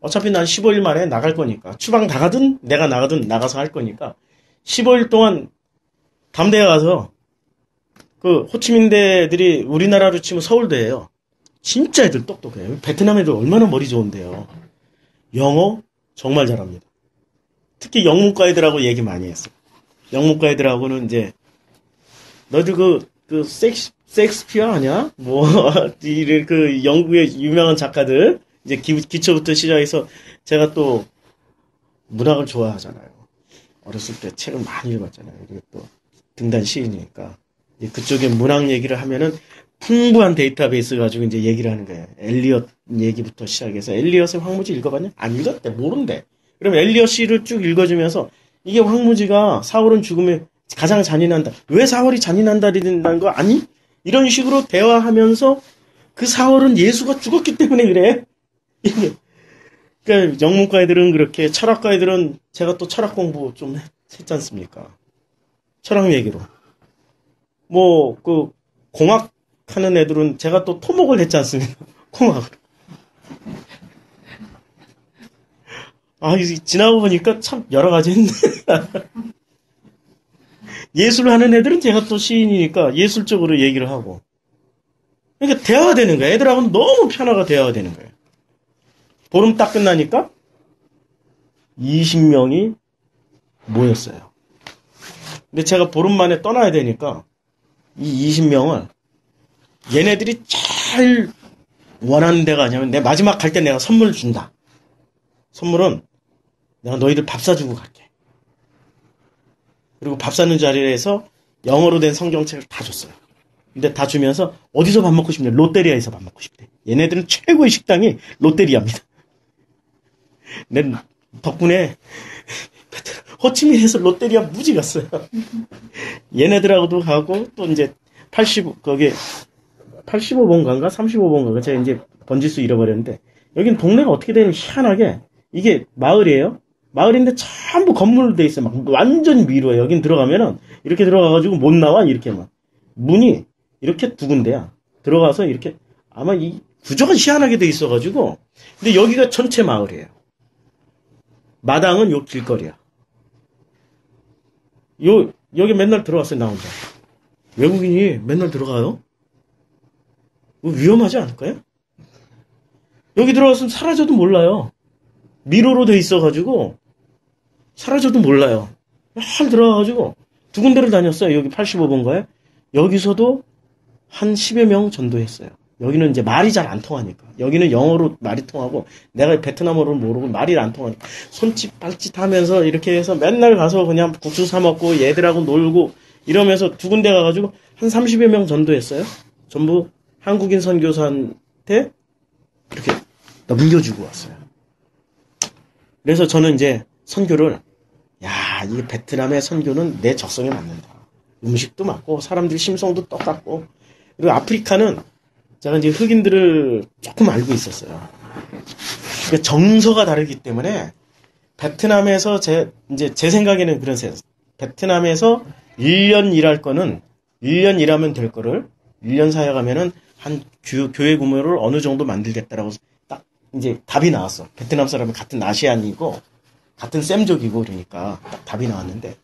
어차피 난 15일 만에 나갈 거니까. 추방 나가든 내가 나가든 나가서 할 거니까 15일 동안 담대에 가서, 그 호치민대 애들이 우리나라로 치면 서울대예요. 진짜 애들 똑똑해요. 베트남 애들 얼마나 머리 좋은데요. 영어 정말 잘합니다. 특히 영문과 애들하고 얘기 많이 했어요. 영문과 애들하고는 이제 너희들 섹스피어 아니야? 뭐, 그 영국의 유명한 작가들, 이제 기초부터 시작해서 제가 또 문학을 좋아하잖아요. 어렸을 때 책을 많이 읽었잖아요. 그리고 또 등단 시인이니까. 그쪽에 문학 얘기를 하면은 풍부한 데이터베이스 가지고 이제 얘기를 하는 거예요. 엘리엇 얘기부터 시작해서 엘리엇의 황무지 읽어봤냐? 안 읽었대. 모른대. 그럼 엘리엇 시를 쭉 읽어주면서 이게 황무지가 사울은 죽음에 가장 잔인한다. 왜 사울이 잔인한다는 거 아니? 이런 식으로 대화하면서 그 사울은 예수가 죽었기 때문에 그래. 그러니까 영문과 애들은 그렇게 철학과 애들은 제가 또 철학 공부 좀 했지 않습니까? 철학 얘기로. 뭐 그 공학 하는 애들은 제가 또 토목을 했지 않습니까? 공학으로. 지나고 보니까 참 여러 가지 했네. 예술을 하는 애들은 제가 또 시인이니까 예술적으로 얘기를 하고. 그러니까 대화가 되는 거야. 애들하고는 너무 편하게 대화가 되는 거예요. 보름 딱 끝나니까 20명이 모였어요. 근데 제가 보름 만에 떠나야 되니까 이 20명을 얘네들이 제일 원하는 데가 아니면 내 마지막 갈 때 내가 선물 준다. 선물은 내가 너희들 밥 사주고 갈게. 그리고 밥 사는 자리에서 영어로 된 성경책을 다 줬어요. 근데 다 주면서 어디서 밥 먹고 싶냐? 롯데리아에서 밥 먹고 싶대. 얘네들은 최고의 식당이 롯데리아입니다. 내 덕분에 호치민에서 롯데리아 무지 갔어요. 얘네들하고도 가고 또 이제 85번가인가 35번가인가 제가 이제 번지수 잃어버렸는데 여긴 동네가 어떻게 되냐면 희한하게 이게 마을이에요. 마을인데 전부 건물로 돼 있어요. 막 완전 미루어요. 여긴 들어가면은 이렇게 들어가가지고 못 나와 이렇게 막 문이 이렇게 두 군데야. 들어가서 이렇게 아마 이 구조가 희한하게 돼 있어가지고 근데 여기가 전체 마을이에요. 마당은 요 길거리야. 여기 맨날 들어갔어요, 나 혼자. 외국인이 맨날 들어가요? 위험하지 않을까요? 여기 들어갔으면 사라져도 몰라요. 미로로 돼 있어가지고, 사라져도 몰라요. 한 들어가가지고, 두 군데를 다녔어요. 여기 85번가에. 여기서도 한 10여 명 전도했어요. 여기는 이제 말이 잘 안 통하니까. 여기는 영어로 말이 통하고, 내가 베트남어를 모르고 말이 안 통하니까. 손짓, 발짓 하면서 이렇게 해서 맨날 가서 그냥 국수 사먹고 얘들하고 놀고 이러면서 두 군데 가가지고 한 30여 명 전도했어요. 전부 한국인 선교사한테 이렇게 넘겨주고 왔어요. 그래서 저는 이제 선교를, 이 베트남의 선교는 내 적성에 맞는다. 음식도 맞고, 사람들 심성도 똑같고, 그리고 아프리카는 제가 이제 흑인들을 조금 알고 있었어요. 그러니까 정서가 다르기 때문에 베트남에서 제 생각에는 그런 생각. 베트남에서 1년 일할 거는 1년 일하면 될 거를 1년 사역하면은 한 교회 규모를 어느 정도 만들겠다라고 딱 이제 답이 나왔어. 베트남 사람은 같은 아시안이고 같은 셈족이고 그러니까 딱 답이 나왔는데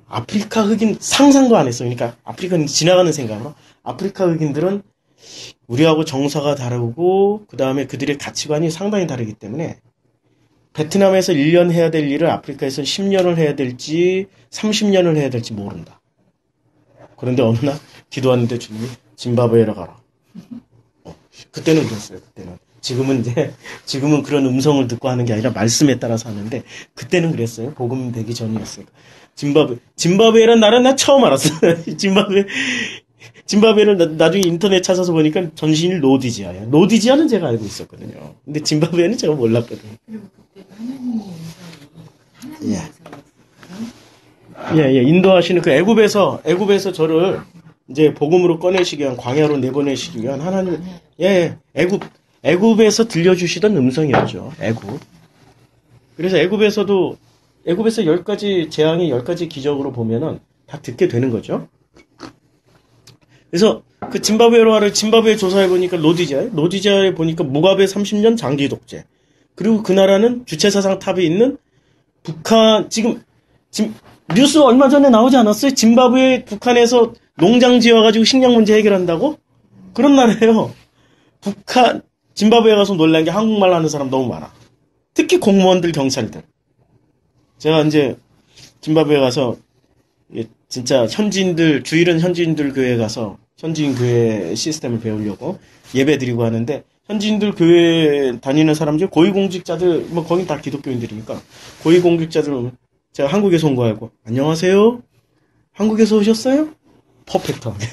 아프리카 흑인 상상도 안 했어. 그러니까 아프리카는 지나가는 생각으로 아프리카 흑인들은 우리하고 정서가 다르고 그 다음에 그들의 가치관이 상당히 다르기 때문에 베트남에서 1년 해야 될 일을 아프리카에서 10년을 해야 될지 30년을 해야 될지 모른다. 그런데 어느 날 기도하는데 주님이 짐바브웨로 가라. 그때는 그랬어요. 그때는. 지금은 그런 음성을 듣고 하는 게 아니라 말씀에 따라서 하는데 그때는 그랬어요. 복음 되기 전이었으니까. 짐바브웨라는 나라 나 처음 알았어요. 짐바브웨를 나중에 인터넷 찾아서 보니까 전신이 로디지아야. 로디지아는 제가 알고 있었거든요. 근데 짐바브웨는 제가 몰랐거든요. 그리고 그때 하나님의 음성이 예, 인도하시는 그 애굽에서 저를 이제 복음으로 꺼내시기 위한 광야로 내보내시기 위한 하나님, 애굽에서 들려주시던 음성이었죠. 애굽. 그래서 애굽에서 10가지 재앙이 10가지 기적으로 보면은 다 듣게 되는 거죠. 그래서 그 짐바브웨 조사해 보니까 로디지아에 보니까 무가베 30년 장기 독재. 그리고 그 나라는 주체사상 탑에 있는 북한 지금 뉴스 얼마 전에 나오지 않았어요? 짐바브웨 북한에서 농장 지어가지고 식량 문제 해결한다고? 그런 나라예요. 짐바브웨 가서 놀란 게 한국말 하는 사람 너무 많아. 특히 공무원들, 경찰들. 제가 이제 짐바브웨 가서 진짜 현지인들, 주일은 현지인들 교회 가서 현지인 교회 시스템을 배우려고 예배 드리고 하는데, 현지인들 교회 다니는 사람들, 고위공직자들, 뭐 거긴 다 기독교인들이니까, 고위공직자들, 제가 한국에서 온 거 알고, 안녕하세요? 한국에서 오셨어요? 퍼펙트하게.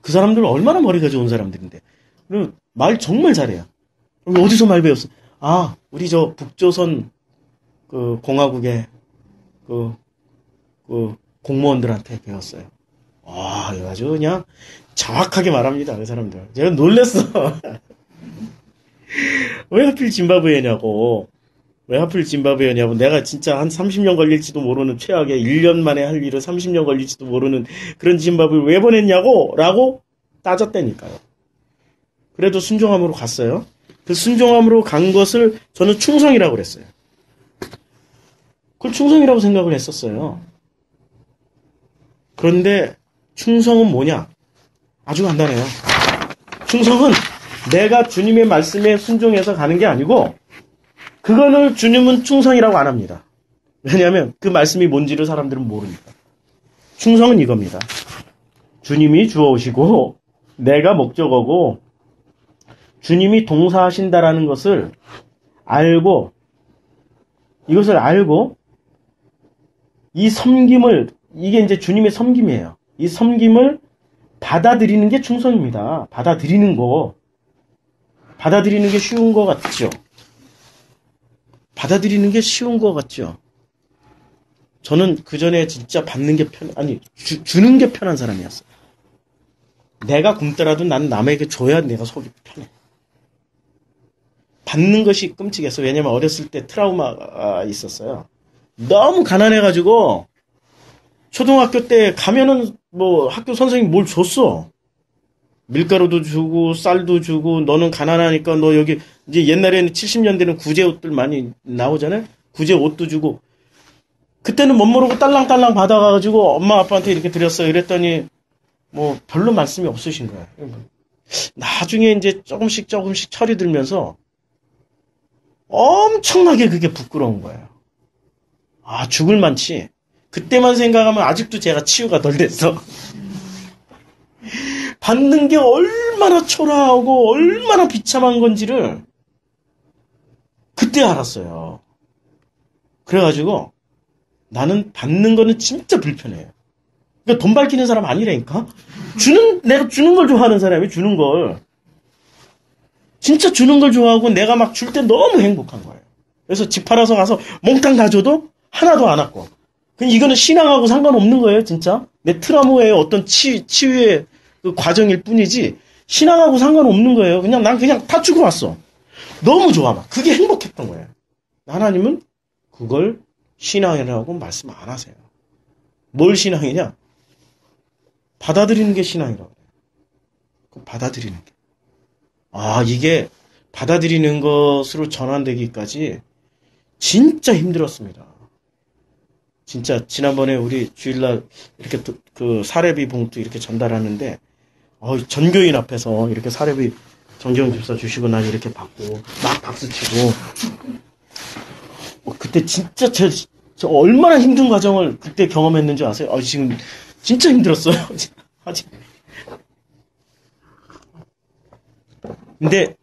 그 사람들은 얼마나 머리가 좋은 사람들인데. 그리고 말 정말 잘해요. 어디서 말 배웠어? 아, 우리 저 북조선 그 공화국의 그 공무원들한테 배웠어요. 와, 아주 그냥 정확하게 말합니다. 그 사람들. 제가 놀랬어. 왜 하필 짐바브웨냐고. 왜 하필 짐바브웨냐고. 내가 진짜 한 30년 걸릴지도 모르는 최악의 1년 만에 할 일을 30년 걸릴지도 모르는 그런 짐바브웨를 왜 보냈냐고 라고 따졌다니까요. 그래도 순종함으로 갔어요. 그 순종함으로 간 것을 저는 충성이라고 그랬어요. 그걸 충성이라고 생각을 했었어요. 그런데 충성은 뭐냐? 아주 간단해요. 충성은 내가 주님의 말씀에 순종해서 가는 게 아니고, 그거는 주님은 충성이라고 안 합니다. 왜냐하면 그 말씀이 뭔지를 사람들은 모르니까. 충성은 이겁니다. 주님이 주어오시고 내가 목적어고 주님이 동사하신다라는 것을 알고, 이것을 알고 이 섬김을, 이게 이제 주님의 섬김이에요. 이 섬김을 받아들이는 게 충성입니다. 받아들이는 게 쉬운 거 같죠? 받아들이는 게 쉬운 거 같죠? 저는 그 전에 진짜 받는 게 주는 게 편한 사람이었어요. 내가 굶더라도 난 남에게 줘야 내가 속이 편해. 받는 것이 끔찍했어. 왜냐면 어렸을 때 트라우마가 있었어요. 너무 가난해가지고, 초등학교 때 가면은 뭐 학교 선생님이 뭘 줬어. 밀가루도 주고 쌀도 주고, 너는 가난하니까 너 여기, 이제 옛날에는 70년대는 구제 옷들 많이 나오잖아요. 구제 옷도 주고. 그때는 못 모르고 딸랑딸랑 받아가지고 엄마 아빠한테 이렇게 드렸어요. 이랬더니 뭐 별로 말씀이 없으신 거예요. 나중에 이제 조금씩 철이 들면서 엄청나게 그게 부끄러운 거예요. 아, 죽을 만치. 그때만 생각하면 아직도 제가 치유가 덜 됐어. 받는 게 얼마나 초라하고 얼마나 비참한 건지를 그때 알았어요. 그래가지고 나는 받는 거는 진짜 불편해요. 그러니까 돈 밝히는 사람 아니라니까? 내가 주는 걸 좋아하는 사람이 주는 걸. 진짜 주는 걸 좋아하고 내가 막 줄 때 너무 행복한 거예요. 그래서 집 팔아서 가서 몽땅 다 줘도 하나도 안 왔고. 이거는 신앙하고 상관없는 거예요, 진짜. 내 트라우마의 어떤 치유의 그 과정일 뿐이지, 신앙하고 상관없는 거예요. 난 그냥 다 주고 왔어. 너무 좋아, 막. 그게 행복했던 거예요. 하나님은 그걸 신앙이라고 말씀 안 하세요. 뭘 신앙이냐? 받아들이는 게 신앙이라고 해요. 받아들이는 게. 아, 이게 받아들이는 것으로 전환되기까지 진짜 힘들었습니다. 진짜 지난번에 우리 주일날 이렇게 그 사례비 봉투 이렇게 전달하는데, 전교인 앞에서 이렇게 사례비 정재영 집사 주시고 난 이렇게 받고 막 박수치고, 그때 진짜 저 얼마나 힘든 과정을 그때 경험했는지 아세요? 지금 진짜 힘들었어요. 아직. 근데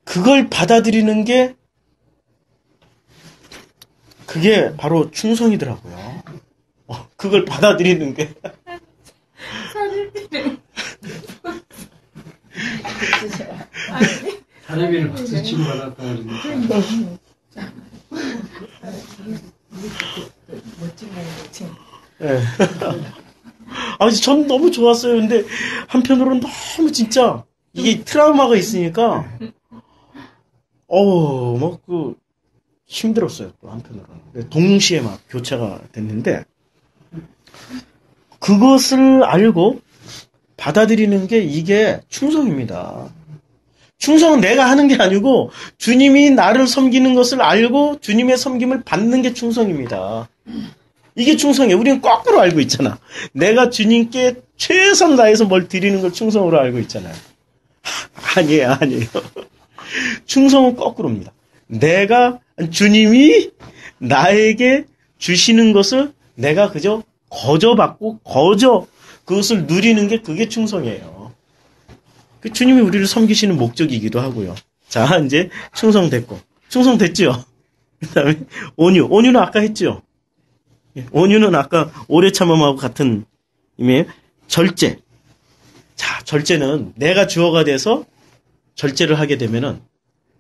그걸 받아들이는 게 그게 바로 충성이더라고요. 그걸 받아들이는 게. 사례비를 박수 치고 받았다 그러니까. 멋진 거지. 네. 전 너무 좋았어요. 근데 한편으로는 너무 진짜 이게 트라우마가 있으니까 힘들었어요. 또 한편으로는. 동시에 막 교차가 됐는데, 그것을 알고 받아들이는 게 이게 충성입니다. 충성은 내가 하는 게 아니고 주님이 나를 섬기는 것을 알고 주님의 섬김을 받는 게 충성입니다. 이게 충성이에요. 우리는 거꾸로 알고 있잖아. 내가 주님께 최선 다해서 뭘 드리는 걸 충성으로 알고 있잖아요. 아니에요. 충성은 거꾸로입니다. 주님이 나에게 주시는 것을 내가 그저 거저받고 그것을 누리는 게 그게 충성이에요. 그 주님이 우리를 섬기시는 목적이기도 하고요. 자, 이제 충성됐고. 충성됐죠? 그 다음에 온유. 온유는 아까 했죠? 온유는 아까 오래 참음하고 같은 의미예요. 절제. 자, 절제는 내가 주어가 돼서 절제를 하게 되면은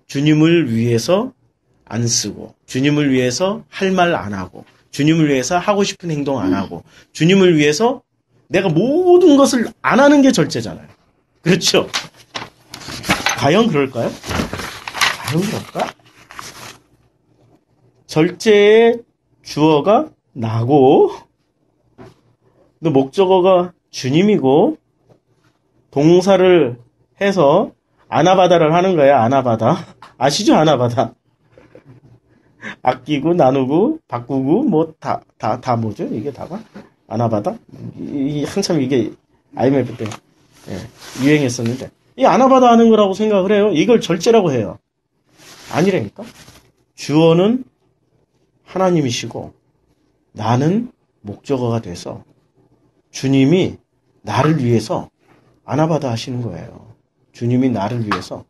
주님을 위해서 안 쓰고, 주님을 위해서 할 말 안 하고, 주님을 위해서 하고 싶은 행동 안 하고, 주님을 위해서 내가 모든 것을 안 하는 게 절제잖아요. 그렇죠? 과연 그럴까요? 과연 그럴까? 절제의 주어가 나고, 또 목적어가 주님이고, 동사를 해서 아나바다를 하는 거야, 아나바다. 아시죠, 아나바다? 아끼고, 나누고, 바꾸고, 뭐, 다 뭐죠? 이게 다가? 아나바다? 한참 이게 IMF 때 유행했었는데. 이 아나바다 하는 거라고 생각을 해요. 이걸 절제라고 해요. 아니라니까? 주어는 하나님이시고, 나는 목적어가 돼서 주님이 나를 위해서 아나바다 하시는 거예요. 주님이 나를 위해서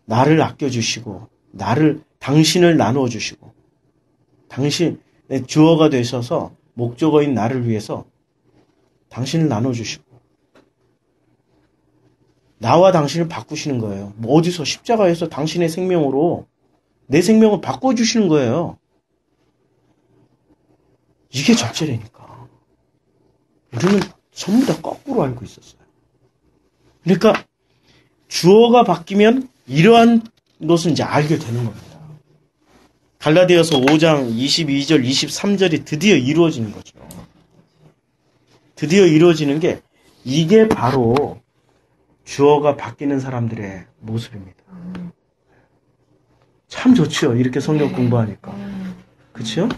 나를 아껴주시고 당신을 나누어주시고 당신의 주어가 되셔서 목적어인 나를 위해서 당신을 나눠주시고 나와 당신을 바꾸시는 거예요. 뭐 어디서 십자가에서 당신의 생명으로 내 생명을 바꿔주시는 거예요. 이게 절제라니까. 우리는 전부 다 거꾸로 알고 있었어요. 그러니까 주어가 바뀌면 이러한 것을 이제 알게 되는 겁니다. 갈라디아서 5장 22절, 23절이 드디어 이루어지는 거죠. 드디어 이루어지는 게 이게 바로 주어가 바뀌는 사람들의 모습입니다. 참 좋죠. 이렇게 성경 공부하니까. 그렇죠?